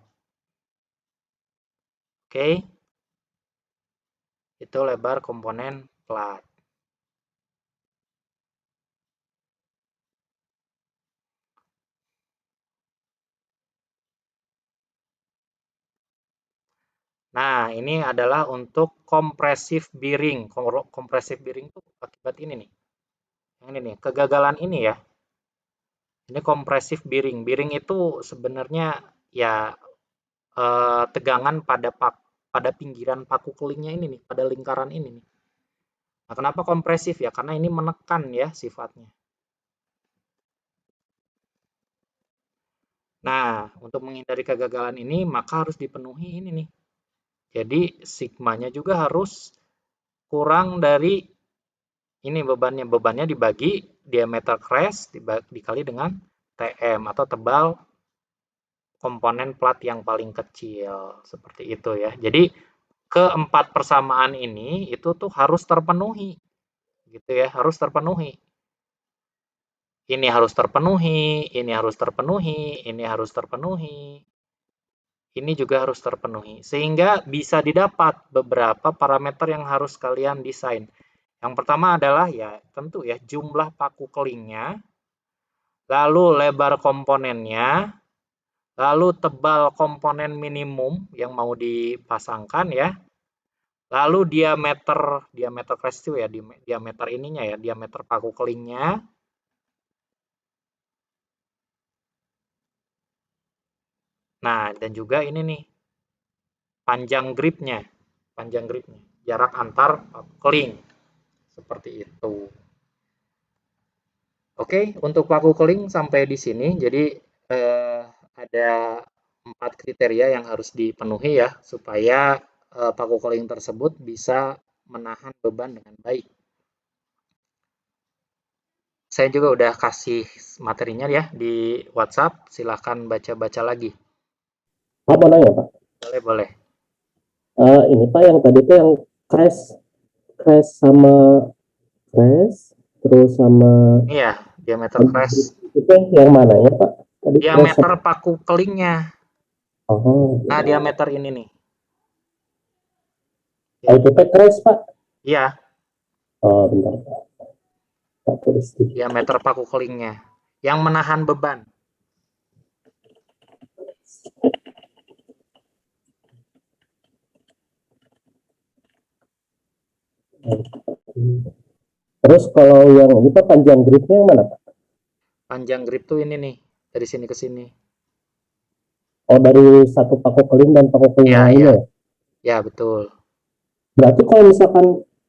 [SPEAKER 1] Oke, itu lebar komponen plat. Nah, ini adalah untuk kompresif bearing. Kompresif bearing itu akibat ini nih. Yang ini nih, kegagalan ini ya. Ini kompresif bearing. Bearing itu sebenarnya ya tegangan pada pinggiran paku kelingnya ini nih, pada lingkaran ini nih. Nah, kenapa kompresif ya? Karena ini menekan ya sifatnya. Nah, untuk menghindari kegagalan ini maka harus dipenuhi ini nih. Jadi sigmanya juga harus kurang dari ini bebannya dibagi diameter crash dikali dengan TM atau tebal komponen plat yang paling kecil seperti itu ya. Jadi keempat persamaan ini itu tuh harus terpenuhi gitu ya, harus terpenuhi. Ini harus terpenuhi, ini harus terpenuhi, ini harus terpenuhi. ini juga harus terpenuhi. Sehingga bisa didapat beberapa parameter yang harus kalian desain. Yang pertama adalah ya tentu ya jumlah paku kelingnya, lalu lebar komponennya, lalu tebal komponen minimum yang mau dipasangkan ya, lalu diameter crash itu ya, diameter ininya ya, diameter paku kelingnya, nah dan juga ini nih, panjang gripnya, jarak antar paku keling, seperti itu. Oke, untuk paku keling sampai di sini, jadi ada 4 kriteria yang harus dipenuhi ya, supaya paku keling tersebut bisa menahan beban dengan baik. Saya juga udah kasih materinya ya di WhatsApp, silahkan baca-baca lagi.
[SPEAKER 2] Pak mau nanya Pak,
[SPEAKER 1] Boleh, boleh.
[SPEAKER 2] ini Pak yang tadi tuh yang crash crash sama crash terus sama
[SPEAKER 1] Iya, diameter crash.
[SPEAKER 2] itu yang mana ya Pak? Tadi crash
[SPEAKER 1] Diameter
[SPEAKER 2] sama,
[SPEAKER 1] paku kelingnya.
[SPEAKER 2] oh,
[SPEAKER 1] Nah, diameter ini nih.
[SPEAKER 2] itu teh crash Pak.
[SPEAKER 1] Iya,
[SPEAKER 2] Oh bentar Pak tulis di.
[SPEAKER 1] diameter paku kelingnya. Yang menahan beban.
[SPEAKER 2] Terus kalau yang ini Pak panjang gripnya yang mana Pak?
[SPEAKER 1] Panjang grip tuh ini nih, dari sini ke sini.
[SPEAKER 2] Oh dari satu paku keling dan paku keling
[SPEAKER 1] Iya, iya.
[SPEAKER 2] lainnya ya?
[SPEAKER 1] Ya, betul.
[SPEAKER 2] Berarti kalau misalkan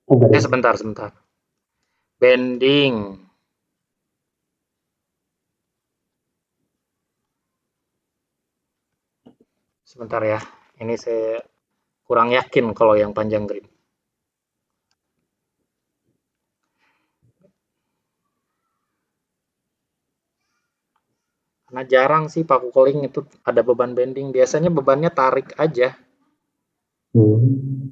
[SPEAKER 2] oh,
[SPEAKER 1] Sebentar, sebentar. Bending. Sebentar ya. Ini saya kurang yakin kalau yang panjang grip. Karena jarang sih paku keling itu ada beban bending. Biasanya bebannya tarik aja.
[SPEAKER 2] Hmm.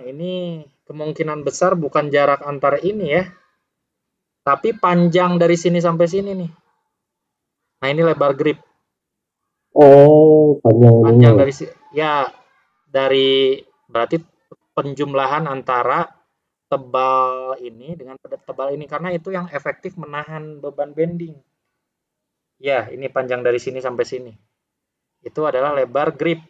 [SPEAKER 1] Ini kemungkinan besar bukan jarak antar ini ya. Tapi panjang dari sini sampai sini nih. Nah, ini lebar grip.
[SPEAKER 2] Oh panjang ininya
[SPEAKER 1] Panjang
[SPEAKER 2] ya.
[SPEAKER 1] dari ya dari berarti penjumlahan antara tebal ini dengan tebal ini karena itu yang efektif menahan beban bending. Ya, ini panjang dari sini sampai sini. Itu adalah lebar grip.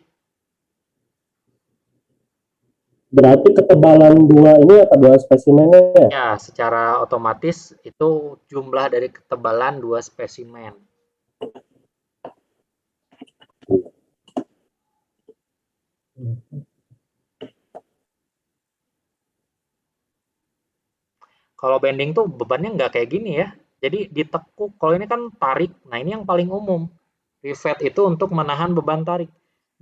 [SPEAKER 2] Berarti ketebalan dua ini apa dua spesimennya ya?
[SPEAKER 1] Ya, secara otomatis itu jumlah dari ketebalan dua spesimen. Kalau bending tuh bebannya nggak kayak gini ya. Jadi ditekuk. Kalau ini kan tarik. Nah, ini yang paling umum. Rivet itu untuk menahan beban tarik.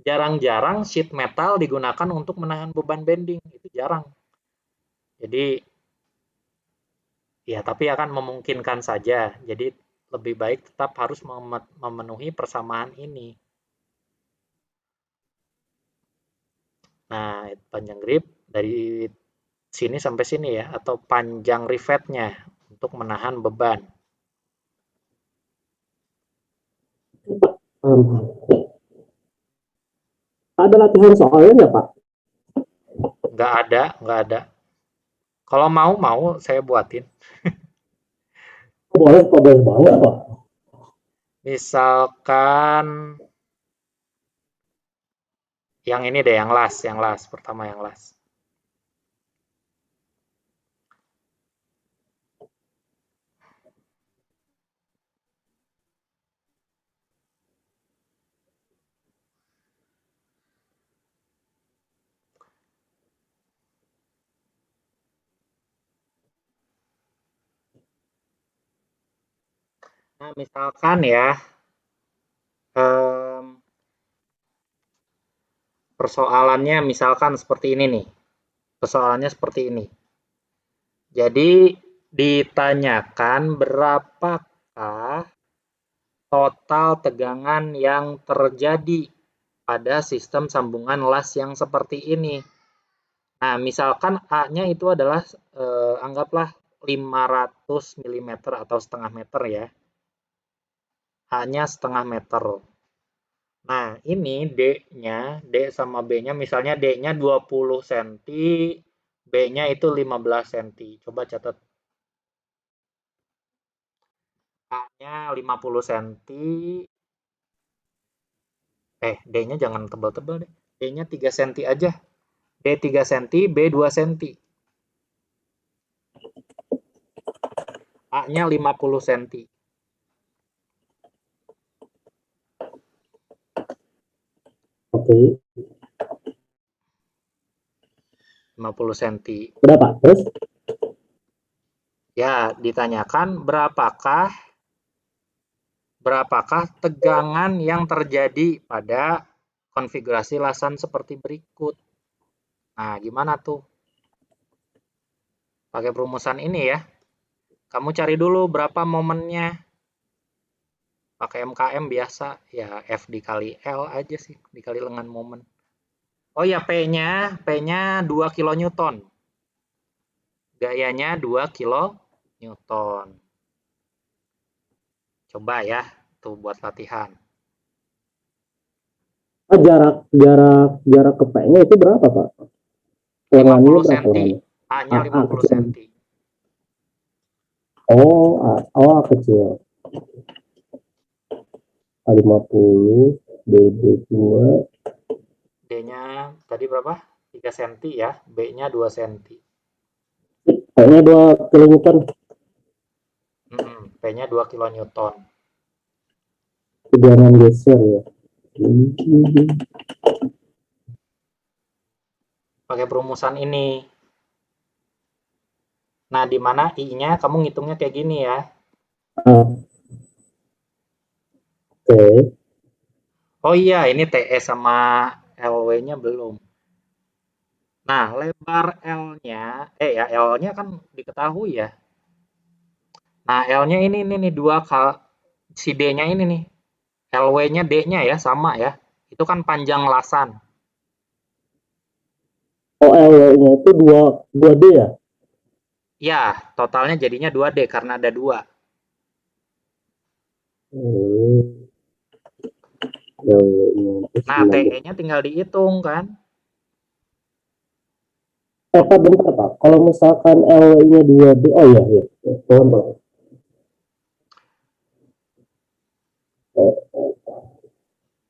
[SPEAKER 1] Jarang-jarang sheet metal digunakan untuk menahan beban bending. Itu jarang. Jadi ya tapi akan memungkinkan saja. Jadi lebih baik tetap harus memenuhi persamaan ini. Nah, panjang grip dari sini sampai sini ya, atau panjang rivetnya untuk menahan beban.
[SPEAKER 2] Um, ada latihan soalnya nggak Pak?
[SPEAKER 1] Nggak ada. Kalau mau saya buatin.
[SPEAKER 2] Boleh Pak, boleh banget Pak.
[SPEAKER 1] Misalkan yang ini deh, yang las, pertama yang las. Nah, misalkan ya, persoalannya misalkan seperti ini nih. Persoalannya seperti ini. Jadi ditanyakan berapakah total tegangan yang terjadi pada sistem sambungan las yang seperti ini. Nah, misalkan A-nya itu adalah anggaplah 500 mm atau setengah meter ya. A-nya setengah meter. Nah, ini D-nya, D sama B-nya, misalnya D-nya 20 cm, B-nya itu 15 cm. Coba catat. A-nya 50 cm, D-nya jangan tebal-tebal deh. D-nya 3 cm aja. D 3 cm, B 2 cm. A-nya 50 cm.
[SPEAKER 2] Oke.
[SPEAKER 1] 50 cm.
[SPEAKER 2] Berapa? Terus?
[SPEAKER 1] Ya, ditanyakan berapakah tegangan yang terjadi pada konfigurasi lasan seperti berikut. Nah, gimana tuh? Pakai perumusan ini ya. Kamu cari dulu berapa momennya. Pakai MKM biasa, ya F dikali L aja sih, dikali lengan momen. Oh ya, P-nya 2 kilonewton. Gayanya 2 kilonewton. Coba ya, tuh buat latihan.
[SPEAKER 2] Jarak ke P-nya itu berapa, Pak? Lengannya
[SPEAKER 1] 50
[SPEAKER 2] berapa
[SPEAKER 1] cm.
[SPEAKER 2] lengannya?
[SPEAKER 1] A-nya
[SPEAKER 2] A
[SPEAKER 1] 50
[SPEAKER 2] kecil.
[SPEAKER 1] cm.
[SPEAKER 2] A kecil. A 50, B 2.
[SPEAKER 1] D-nya tadi berapa? 3 cm ya, B-nya 2 cm.
[SPEAKER 2] P-nya 2 kilonewton.
[SPEAKER 1] P-nya 2 kilonewton.
[SPEAKER 2] Jangan geser ya.
[SPEAKER 1] Pakai perumusan ini. Nah, di mana I-nya kamu ngitungnya kayak gini ya.
[SPEAKER 2] Oke.
[SPEAKER 1] Oh iya, ini TE sama LW-nya belum. Nah, lebar L-nya, ya L-nya kan diketahui ya. Nah, L-nya ini nih 2 si D-nya ini nih. LW-nya D-nya ya sama ya. Itu kan panjang lasan.
[SPEAKER 2] Oh, LW-nya itu 2D ya?
[SPEAKER 1] Ya, totalnya jadinya 2D karena ada 2.
[SPEAKER 2] LW-nya itu
[SPEAKER 1] Nah,
[SPEAKER 2] 19.
[SPEAKER 1] TE-nya tinggal dihitung kan.
[SPEAKER 2] Pak, bentar Pak. Kalau misalkan LW-nya 2D, oh iya, iya. Mohon Pak.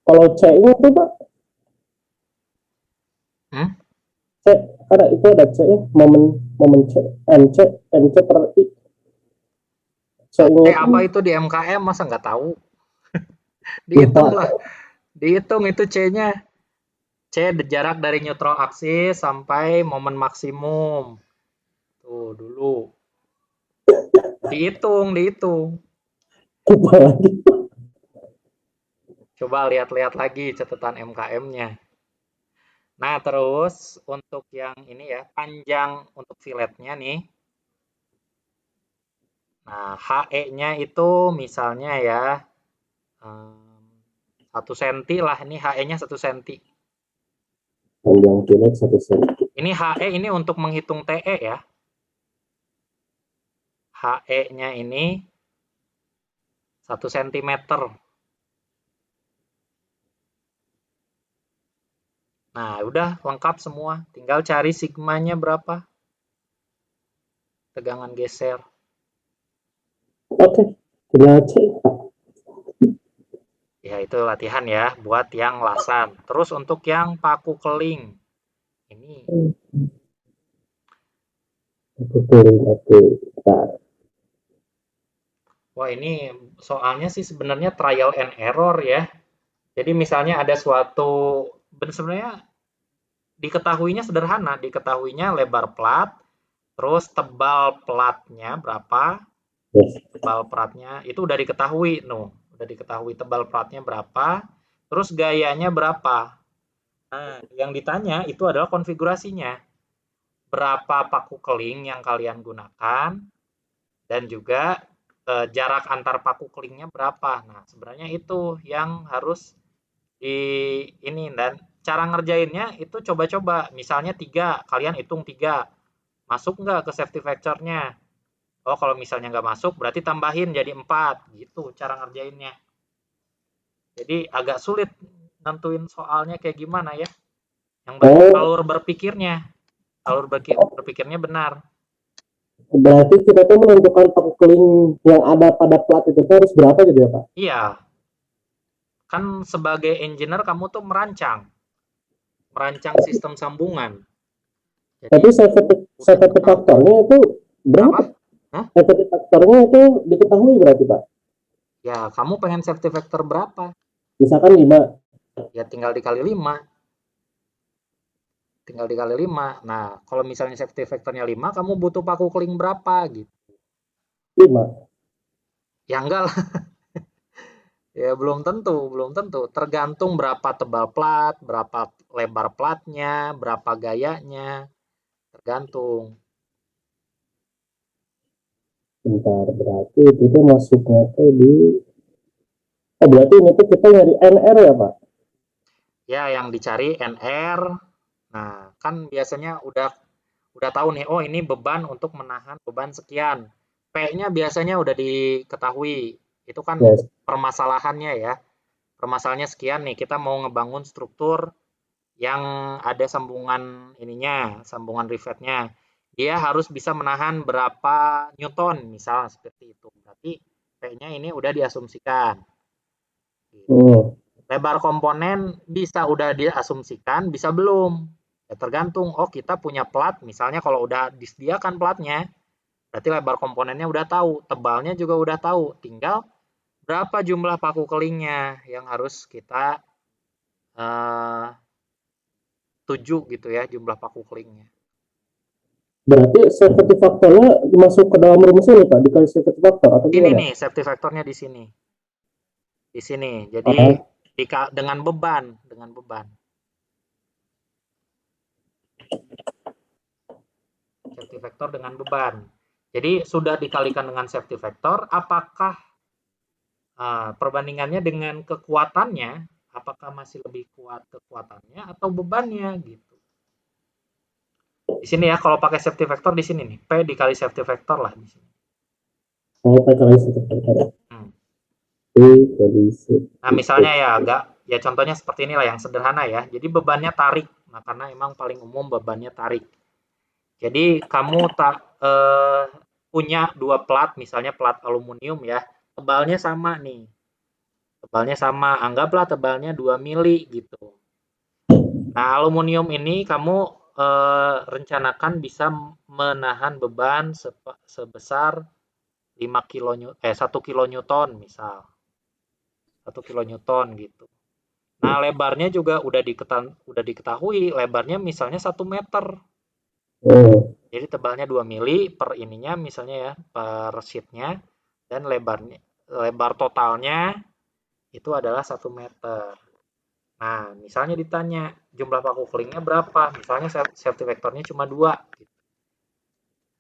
[SPEAKER 2] Kalau C-nya itu Pak,
[SPEAKER 1] Hmm?
[SPEAKER 2] C, karena itu ada C ya, momen momen C, NC per I. C-nya
[SPEAKER 1] C
[SPEAKER 2] itu
[SPEAKER 1] apa itu di MKM masa nggak tahu?
[SPEAKER 2] lupa.
[SPEAKER 1] Dihitung lah. Dihitung itu C-nya. C jarak dari neutral aksis sampai momen maksimum. Tuh dulu. Dihitung.
[SPEAKER 2] Lupa lagi.
[SPEAKER 1] Coba lihat-lihat lagi catatan MKM-nya. Nah, terus untuk yang ini ya, panjang untuk filletnya nih. Nah, HE-nya itu misalnya ya, 1 cm lah. Ini HE-nya 1 cm.
[SPEAKER 2] Panjang fillet 1 cm.
[SPEAKER 1] Ini HE ini untuk menghitung TE ya. HE-nya ini 1 cm. Nah, udah lengkap semua. Tinggal cari sigmanya berapa. Tegangan geser.
[SPEAKER 2] Oke, tinggal C.
[SPEAKER 1] Ya, itu latihan ya buat yang lasan. Terus untuk yang paku keling. Ini.
[SPEAKER 2] Oke. Nah,
[SPEAKER 1] Wah, ini soalnya sih sebenarnya trial and error ya. Jadi misalnya ada suatu, sebenarnya diketahuinya sederhana. Diketahuinya lebar plat, terus tebal platnya berapa,
[SPEAKER 2] yes.
[SPEAKER 1] tebal platnya itu udah diketahui, udah diketahui tebal platnya berapa, terus gayanya berapa. Nah, yang ditanya itu adalah konfigurasinya. Berapa paku keling yang kalian gunakan, dan juga jarak antar paku kelingnya berapa. Nah, sebenarnya itu yang harus di ini, dan cara ngerjainnya itu coba-coba. Misalnya 3, kalian hitung 3. Masuk nggak ke safety factor-nya? Oh, kalau misalnya nggak masuk, berarti tambahin jadi 4. Gitu cara ngerjainnya. Jadi agak sulit nentuin soalnya kayak gimana ya. Yang penting
[SPEAKER 2] Oh,
[SPEAKER 1] alur berpikirnya benar.
[SPEAKER 2] berarti kita tuh menentukan paku keling yang ada pada plat itu tuh harus berapa gitu ya Pak?
[SPEAKER 1] Iya, kan sebagai engineer kamu tuh merancang sistem sambungan.
[SPEAKER 2] Tapi
[SPEAKER 1] Jadi udah
[SPEAKER 2] safety
[SPEAKER 1] tahu
[SPEAKER 2] faktornya itu berapa?
[SPEAKER 1] berapa? Hah?
[SPEAKER 2] Safety faktornya itu diketahui berarti Pak?
[SPEAKER 1] Ya, kamu pengen safety factor berapa?
[SPEAKER 2] Misalkan 5,
[SPEAKER 1] Ya tinggal dikali 5. Tinggal dikali 5. Nah, kalau misalnya safety factornya 5, kamu butuh paku keling berapa gitu.
[SPEAKER 2] 5.
[SPEAKER 1] Ya enggak lah, ya belum tentu. Tergantung berapa tebal plat, berapa lebar platnya, berapa gayanya, tergantung.
[SPEAKER 2] Bentar, berarti itu tuh masuknya tuh di, oh berarti ini tuh kita nyari NR ya Pak?
[SPEAKER 1] Ya, yang dicari NR. Nah, kan biasanya udah tahu nih, oh ini beban untuk menahan beban sekian. P-nya biasanya udah diketahui. Itu kan
[SPEAKER 2] Yes.
[SPEAKER 1] permasalahannya ya. Permasalahannya sekian nih, kita mau ngebangun struktur yang ada sambungan ininya, sambungan rivetnya. Dia harus bisa menahan berapa newton, misal seperti itu. Berarti P-nya ini udah diasumsikan.
[SPEAKER 2] Hmm.
[SPEAKER 1] Lebar komponen bisa udah diasumsikan, bisa belum. Ya tergantung, oh kita punya plat, misalnya kalau udah disediakan platnya, berarti lebar komponennya udah tahu, tebalnya juga udah tahu, tinggal berapa jumlah paku kelingnya yang harus kita eh, tuju gitu ya, jumlah paku kelingnya.
[SPEAKER 2] Berarti safety faktornya masuk ke dalam rumus ini Pak, dikali safety faktor atau
[SPEAKER 1] Ini
[SPEAKER 2] gimana?
[SPEAKER 1] nih safety factornya di sini. Di sini. Jadi
[SPEAKER 2] Ah,
[SPEAKER 1] dengan beban. Safety factor dengan beban. Jadi sudah dikalikan dengan safety factor, apakah perbandingannya dengan kekuatannya, apakah masih lebih kuat kekuatannya atau bebannya gitu. Di sini ya, kalau pakai safety factor di sini nih, P dikali safety factor lah di sini.
[SPEAKER 2] mau pakai safety faktor.
[SPEAKER 1] Hmm.
[SPEAKER 2] Jadi
[SPEAKER 1] Nah, misalnya ya agak ya contohnya seperti inilah yang sederhana ya. Jadi bebannya tarik. Nah, karena emang paling umum bebannya tarik. Jadi kamu tak punya dua plat, misalnya plat aluminium ya, tebalnya sama nih. Tebalnya sama, anggaplah tebalnya 2 mili gitu. Nah, aluminium ini kamu rencanakan bisa menahan beban sebesar 1 kilonewton misal. 1 kilonewton gitu. Nah, lebarnya juga udah diketahui, lebarnya misalnya 1 meter.
[SPEAKER 2] oh,
[SPEAKER 1] Jadi tebalnya 2 mili per ininya misalnya ya, per sheetnya, dan lebar totalnya itu adalah 1 meter. Nah, misalnya ditanya jumlah paku kelingnya berapa, misalnya safety vectornya cuma 2.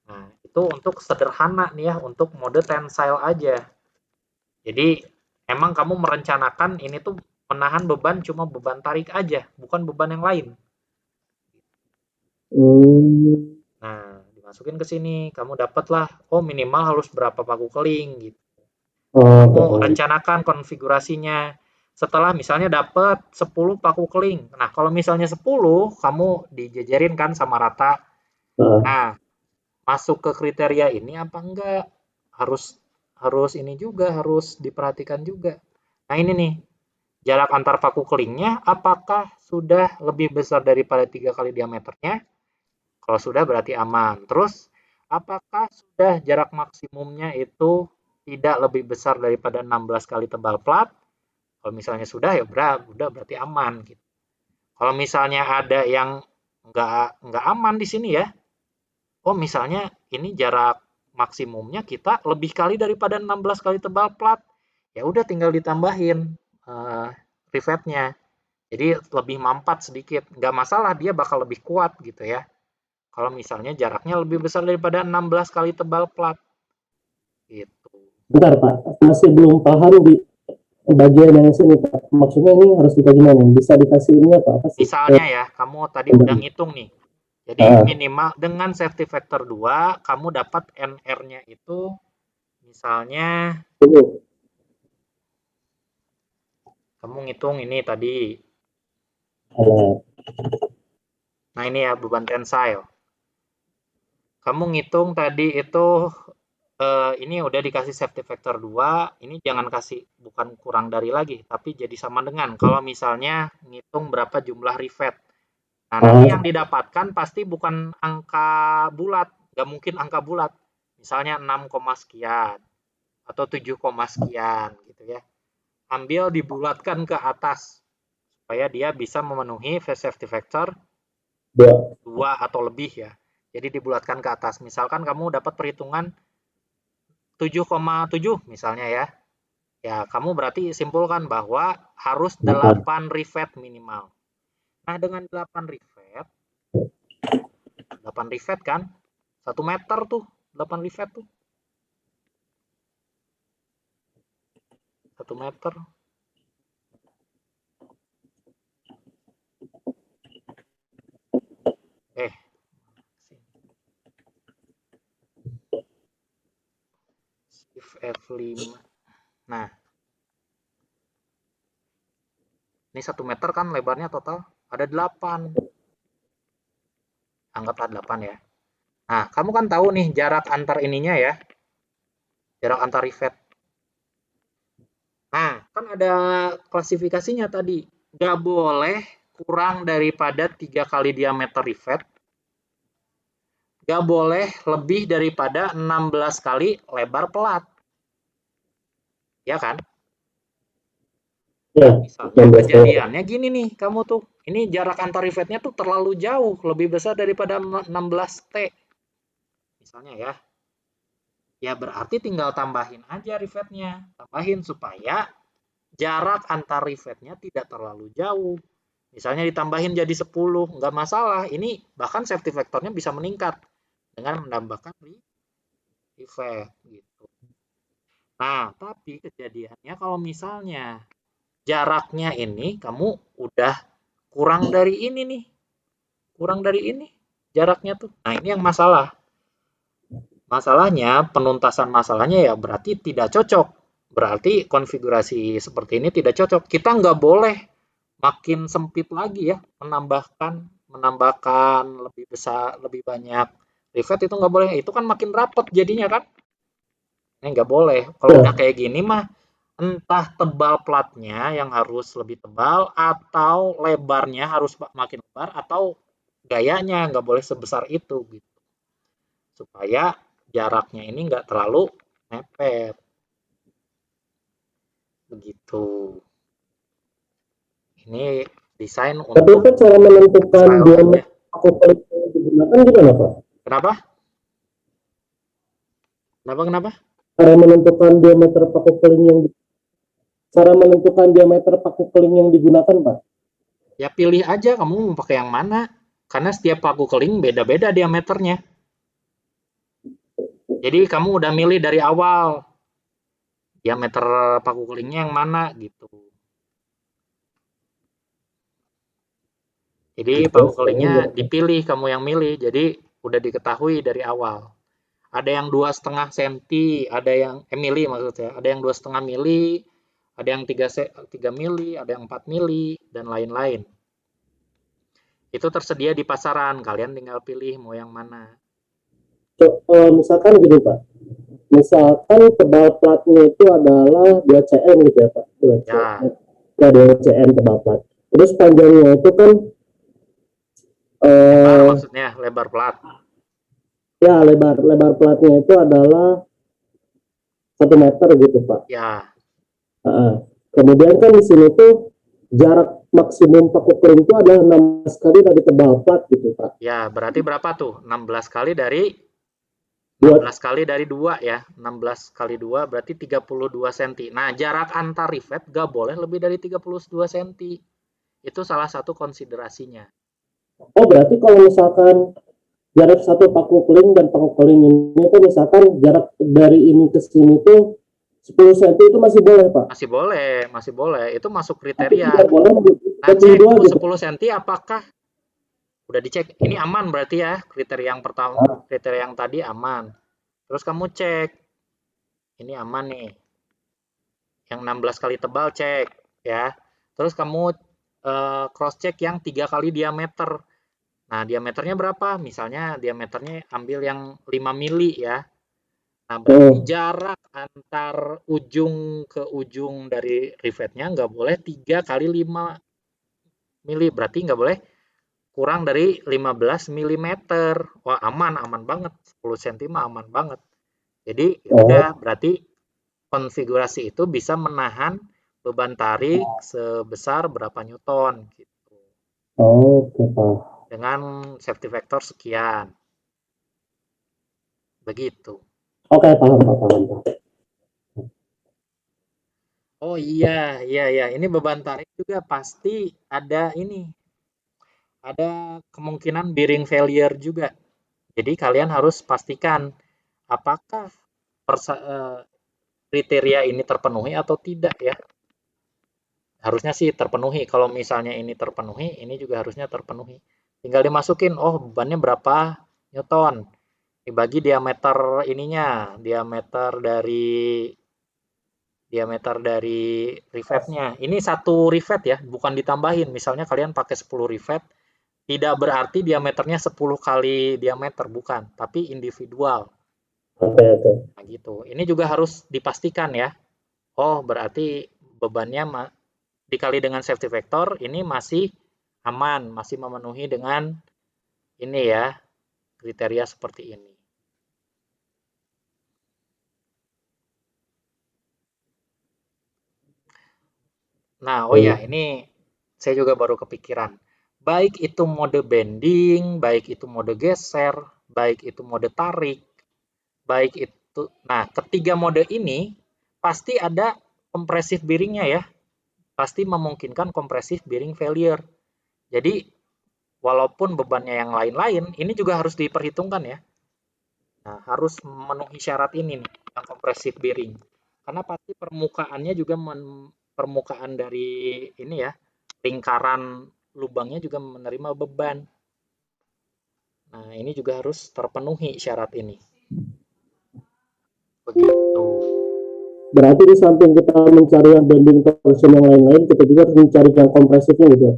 [SPEAKER 1] Nah, itu untuk sederhana nih ya, untuk mode tensile aja. Jadi emang kamu merencanakan ini tuh menahan beban cuma beban tarik aja, bukan beban yang lain.
[SPEAKER 2] hmm,
[SPEAKER 1] Nah, dimasukin ke sini, kamu dapatlah, oh minimal harus berapa paku keling gitu. Kamu
[SPEAKER 2] oh,
[SPEAKER 1] rencanakan konfigurasinya. Setelah misalnya dapat 10 paku keling. Nah, kalau misalnya 10, kamu dijejerin kan sama rata.
[SPEAKER 2] ah,
[SPEAKER 1] Nah, masuk ke kriteria ini apa enggak? Harus harus ini juga, harus diperhatikan juga. Nah, ini nih, jarak antar paku kelingnya apakah sudah lebih besar daripada 3 kali diameternya? Kalau sudah berarti aman. Terus, apakah sudah jarak maksimumnya itu tidak lebih besar daripada 16 kali tebal plat? Kalau misalnya sudah ya udah berarti aman gitu. Kalau misalnya ada yang nggak aman di sini ya, oh misalnya ini jarak maksimumnya kita lebih kali daripada 16 kali tebal plat, ya udah tinggal ditambahin uh, rivetnya. Jadi lebih mampat sedikit, nggak masalah dia bakal lebih kuat gitu ya. Kalau misalnya jaraknya lebih besar daripada 16 kali tebal plat gitu.
[SPEAKER 2] bentar Pak, masih belum paham di bagian yang sini Pak. Maksudnya ini harus dikaji mana? Bisa dikasih ini apa sih?
[SPEAKER 1] Misalnya ya, kamu tadi udah ngitung nih. Jadi
[SPEAKER 2] Ah,
[SPEAKER 1] minimal dengan safety factor 2, kamu dapat NR-nya itu misalnya
[SPEAKER 2] ini,
[SPEAKER 1] Kamu ngitung ini tadi.
[SPEAKER 2] Oh,
[SPEAKER 1] Nah, ini ya beban tensile. Kamu ngitung tadi itu ini udah dikasih safety factor 2, ini jangan kasih bukan kurang dari lagi, tapi jadi sama dengan kalau misalnya ngitung berapa jumlah rivet. Nah, nanti yang
[SPEAKER 2] ah,
[SPEAKER 1] didapatkan pasti bukan angka bulat, nggak mungkin angka bulat. Misalnya 6, sekian atau 7, sekian gitu ya. Ambil dibulatkan ke atas supaya dia bisa memenuhi safety factor
[SPEAKER 2] dua.
[SPEAKER 1] 2 atau lebih ya. Jadi dibulatkan ke atas. Misalkan kamu dapat perhitungan 7,7 misalnya ya. Ya, kamu berarti simpulkan bahwa harus 8 rivet minimal. Nah, dengan 8 rivet, 8 rivet kan, 1 meter tuh, 8 rivet tuh. 1 meter. Eh, shift F5. Nah, ini 1 meter kan lebarnya total ada 8. Anggaplah 8 ya. Nah, kamu kan tahu nih jarak antar ininya ya. Jarak antar rivet. Nah, kan ada klasifikasinya tadi. Nggak boleh kurang daripada 3 kali diameter rivet. Nggak boleh lebih daripada 16 kali lebar pelat. Ya kan?
[SPEAKER 2] Ya,
[SPEAKER 1] Misalnya
[SPEAKER 2] 16 kali.
[SPEAKER 1] kejadiannya gini nih, kamu tuh. Ini jarak antar rivetnya tuh terlalu jauh. Lebih besar daripada 16 T. Misalnya ya. Ya berarti tinggal tambahin aja rivetnya. Tambahin supaya jarak antar rivetnya tidak terlalu jauh. Misalnya ditambahin jadi 10, nggak masalah. Ini bahkan safety factornya bisa meningkat dengan menambahkan rivet gitu. Nah, tapi kejadiannya kalau misalnya jaraknya ini kamu udah kurang dari ini nih, kurang dari ini jaraknya tuh. Nah, ini yang masalah. Masalahnya, penuntasan masalahnya ya berarti tidak cocok. Berarti konfigurasi seperti ini tidak cocok. Kita nggak boleh makin sempit lagi ya, menambahkan menambahkan lebih besar, lebih banyak rivet itu nggak boleh. Itu kan makin rapet jadinya kan. Ini nggak boleh. Kalau udah
[SPEAKER 2] Ya,
[SPEAKER 1] kayak gini mah entah tebal platnya yang harus lebih tebal atau lebarnya harus makin lebar atau gayanya nggak boleh sebesar itu gitu. Supaya jaraknya ini nggak terlalu mepet begitu. Ini desain
[SPEAKER 2] tapi
[SPEAKER 1] untuk
[SPEAKER 2] kan cara menentukan
[SPEAKER 1] style aja.
[SPEAKER 2] diameter paku peling yang digunakan gimana Pak?
[SPEAKER 1] Kenapa? Kenapa?
[SPEAKER 2] Cara menentukan diameter paku peling yang cara menentukan diameter paku peling yang digunakan Pak?
[SPEAKER 1] Ya pilih aja kamu mau pakai yang mana. Karena setiap paku keling beda-beda diameternya. Jadi kamu udah milih dari awal diameter paku kelingnya yang mana gitu. Jadi paku
[SPEAKER 2] Terus
[SPEAKER 1] kelingnya dipilih kamu yang milih. Jadi udah diketahui dari awal. Ada yang 2,5 senti, ada yang mili maksudnya, ada yang 2,5 mili, ada yang 3 mili, ada yang 4 mili dan lain-lain. Itu tersedia di pasaran, kalian tinggal pilih mau yang mana.
[SPEAKER 2] misalkan gini Pak, misalkan tebal platnya itu adalah 2 cm gitu ya Pak, 2 cm.
[SPEAKER 1] Ya,
[SPEAKER 2] Ya 2 cm tebal plat. Terus panjangnya itu kan
[SPEAKER 1] lebar
[SPEAKER 2] eh
[SPEAKER 1] maksudnya, lebar plat.
[SPEAKER 2] ya lebar lebar platnya itu adalah 1 meter gitu Pak.
[SPEAKER 1] Ya,
[SPEAKER 2] Kemudian kan di sini tuh jarak maksimum paku kering itu adalah 16 kali dari tebal plat gitu Pak.
[SPEAKER 1] ya berarti berapa tuh? 16 kali dari
[SPEAKER 2] Buat
[SPEAKER 1] 16 kali dari 2 ya. 16 kali 2 berarti 32 cm. Nah, jarak antar rivet gak boleh lebih dari 32 cm. Itu salah satu konsiderasinya.
[SPEAKER 2] oh berarti kalau misalkan jarak satu paku keling dan paku keling ini tuh misalkan jarak dari ini ke sini tuh 10 cm itu masih boleh Pak.
[SPEAKER 1] Masih boleh, masih boleh. Itu masuk
[SPEAKER 2] Tapi
[SPEAKER 1] kriteria.
[SPEAKER 2] tidak boleh
[SPEAKER 1] Nah,
[SPEAKER 2] lebih
[SPEAKER 1] cek
[SPEAKER 2] dua
[SPEAKER 1] tuh
[SPEAKER 2] gitu.
[SPEAKER 1] 10 cm apakah udah dicek. Ini aman berarti ya. Kriteria yang pertama, kriteria yang tadi aman. Terus kamu cek, ini aman nih. Yang 16 kali tebal cek ya. Terus kamu cross check yang 3 kali diameter. Nah, diameternya berapa? Misalnya diameternya ambil yang 5 mili ya. Nah, berarti
[SPEAKER 2] Hmm.
[SPEAKER 1] jarak antar ujung ke ujung dari rivetnya nggak boleh 3 kali 5 mili. Berarti nggak boleh kurang dari 15 milimeter. Wah, aman, aman banget. 10 cm mah aman banget. Jadi, ya udah,
[SPEAKER 2] Oh,
[SPEAKER 1] berarti konfigurasi itu bisa menahan beban tarik sebesar berapa newton gitu.
[SPEAKER 2] oke Pak.
[SPEAKER 1] Dengan safety factor sekian. Begitu.
[SPEAKER 2] Oke, paham Pak, paham Pak.
[SPEAKER 1] Oh iya, iya, iya. Ini beban tarik juga pasti ada ini, ada kemungkinan bearing failure juga. Jadi kalian harus pastikan apakah kriteria ini terpenuhi atau tidak ya. Harusnya sih terpenuhi. Kalau misalnya ini terpenuhi, ini juga harusnya terpenuhi. Tinggal dimasukin, oh bebannya berapa newton. Dibagi diameter ininya, diameter dari rivetnya. Ini satu rivet ya, bukan ditambahin. Misalnya kalian pakai 10 rivet, tidak berarti diameternya 10 kali diameter, bukan. Tapi individual.
[SPEAKER 2] Oke, oke.
[SPEAKER 1] Nah gitu. Ini juga harus dipastikan ya. Oh berarti bebannya dikali dengan safety factor, ini masih aman, masih memenuhi dengan ini ya, kriteria seperti ini. Nah, oh ya,
[SPEAKER 2] Oke.
[SPEAKER 1] ini saya juga baru kepikiran. Baik itu mode bending, baik itu mode geser, baik itu mode tarik, baik itu. Nah, ketiga mode ini pasti ada compressive bearingnya ya. Pasti memungkinkan compressive bearing failure. Jadi, walaupun bebannya yang lain-lain, ini juga harus diperhitungkan ya. Nah, harus memenuhi syarat ini nih, yang compressive bearing. Karena pasti permukaannya juga permukaan dari ini ya, lingkaran lubangnya juga menerima beban. Nah, ini juga harus terpenuhi syarat ini. Begitu.
[SPEAKER 2] Berarti di samping kita mencari yang bending torsion yang lain-lain, kita juga harus mencari yang kompresifnya gitu ya.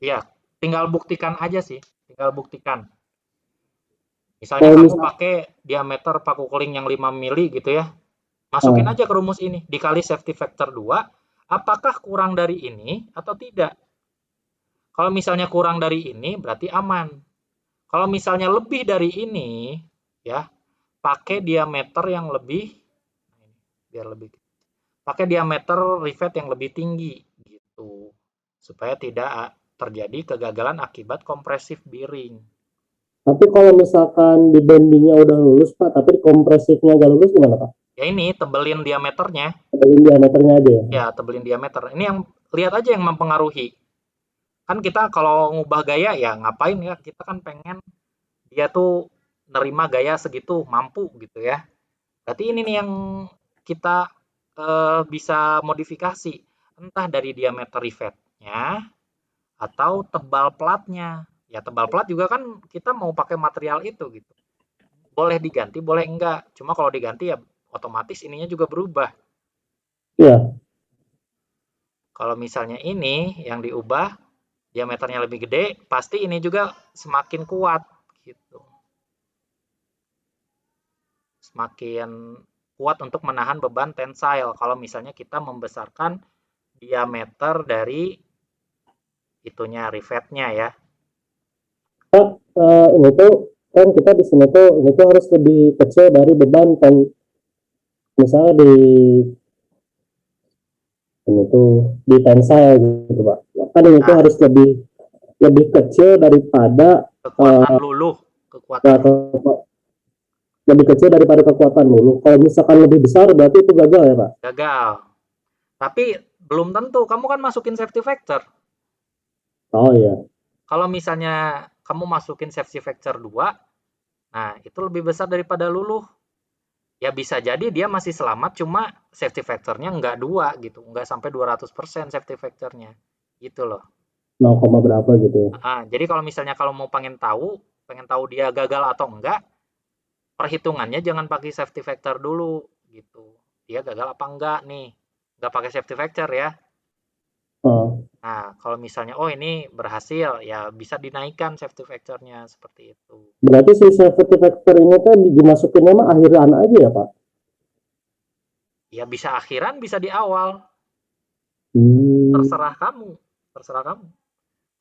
[SPEAKER 1] Ya, tinggal buktikan aja sih. Tinggal buktikan. Misalnya
[SPEAKER 2] Kalau
[SPEAKER 1] kamu
[SPEAKER 2] misal,
[SPEAKER 1] pakai diameter paku keling yang 5 mili gitu ya. Masukin
[SPEAKER 2] ah,
[SPEAKER 1] aja ke rumus ini. Dikali safety factor 2, apakah kurang dari ini atau tidak? Kalau misalnya kurang dari ini, berarti aman. Kalau misalnya lebih dari ini, ya, pakai diameter yang lebih, biar lebih, pakai diameter rivet yang lebih tinggi, gitu, supaya tidak terjadi kegagalan akibat compressive bearing.
[SPEAKER 2] tapi kalau misalkan di bendingnya udah lulus Pak, tapi kompresifnya nggak lulus gimana Pak?
[SPEAKER 1] Ya ini tebelin diameternya,
[SPEAKER 2] Bending diameternya aja ya.
[SPEAKER 1] ya tebelin diameter. Ini yang lihat aja yang mempengaruhi. Kan kita kalau ngubah gaya ya ngapain ya? Kita kan pengen dia tuh nerima gaya segitu, mampu gitu ya. Berarti ini nih yang kita bisa modifikasi, entah dari diameter rivetnya atau tebal platnya. Ya tebal plat juga kan kita mau pakai material itu gitu. Boleh diganti, boleh enggak. Cuma kalau diganti ya otomatis ininya juga berubah.
[SPEAKER 2] Iya.
[SPEAKER 1] Kalau misalnya ini yang diubah diameternya lebih gede, pasti ini juga semakin kuat gitu. Semakin kuat untuk menahan beban tensile kalau misalnya kita membesarkan diameter dari itunya rivetnya ya.
[SPEAKER 2] Pak, ini tuh kan kita di sini tuh ini tuh harus lebih kecil dari beban kan, misalnya di ini tuh di tensile gitu Pak. Kan ini tuh
[SPEAKER 1] Nah,
[SPEAKER 2] harus lebih lebih kecil daripada
[SPEAKER 1] kekuatan luluh, kekuatan
[SPEAKER 2] ya,
[SPEAKER 1] luluh
[SPEAKER 2] lebih kecil daripada kekuatan lulu. Kalau misalkan lebih besar berarti itu gagal ya Pak?
[SPEAKER 1] gagal. Tapi belum tentu, kamu kan masukin safety factor.
[SPEAKER 2] Oh iya.
[SPEAKER 1] Kalau misalnya kamu masukin safety factor 2, nah itu lebih besar daripada luluh. Ya bisa jadi dia masih selamat, cuma safety factor-nya nggak 2 gitu, nggak sampai 200% safety factor-nya. Gitu loh.
[SPEAKER 2] 0, berapa gitu ya.
[SPEAKER 1] Jadi kalau misalnya kalau mau pengen tahu dia gagal atau enggak, perhitungannya jangan pakai safety factor dulu gitu. Dia gagal apa enggak nih? Enggak pakai safety factor ya.
[SPEAKER 2] Oh.
[SPEAKER 1] Nah, kalau misalnya, oh ini berhasil, ya bisa dinaikkan safety factor-nya seperti itu.
[SPEAKER 2] Berarti si safety factor ini tuh dimasukinnya mah akhiran aja ya Pak?
[SPEAKER 1] Ya bisa akhiran, bisa di awal.
[SPEAKER 2] Hmm.
[SPEAKER 1] Terserah kamu. Terserah kamu.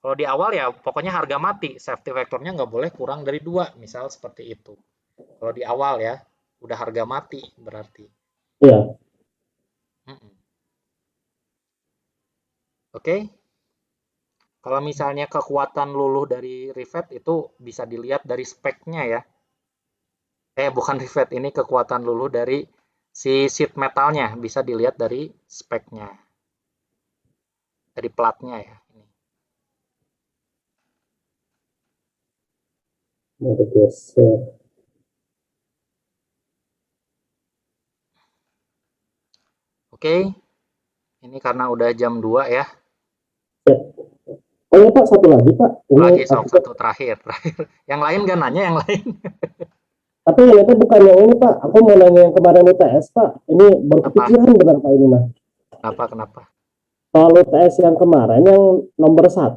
[SPEAKER 1] Kalau di awal ya pokoknya harga mati. Safety factor-nya nggak boleh kurang dari 2, misal seperti itu. Kalau di awal ya, udah harga mati berarti.
[SPEAKER 2] Iya.
[SPEAKER 1] Mm-mm. Oke? Kalau misalnya kekuatan luluh dari rivet itu bisa dilihat dari speknya ya. Bukan rivet, ini kekuatan luluh dari si sheet metalnya. Bisa dilihat dari speknya. Dari platnya ya.
[SPEAKER 2] Mau digeser.
[SPEAKER 1] Oke, ini karena udah jam 2 ya.
[SPEAKER 2] Ya. Oh ya Pak, satu lagi Pak. Ini
[SPEAKER 1] Lagi sok
[SPEAKER 2] aku
[SPEAKER 1] satu terakhir. Yang lain gak nanya yang lain.
[SPEAKER 2] tapi yang itu bukan yang ini Pak. Aku mau nanya yang kemarin UTS Pak. Ini baru
[SPEAKER 1] Apa?
[SPEAKER 2] kepikiran benar Pak ini mah.
[SPEAKER 1] Kenapa? Kenapa?
[SPEAKER 2] Soal UTS yang kemarin yang nomor 1.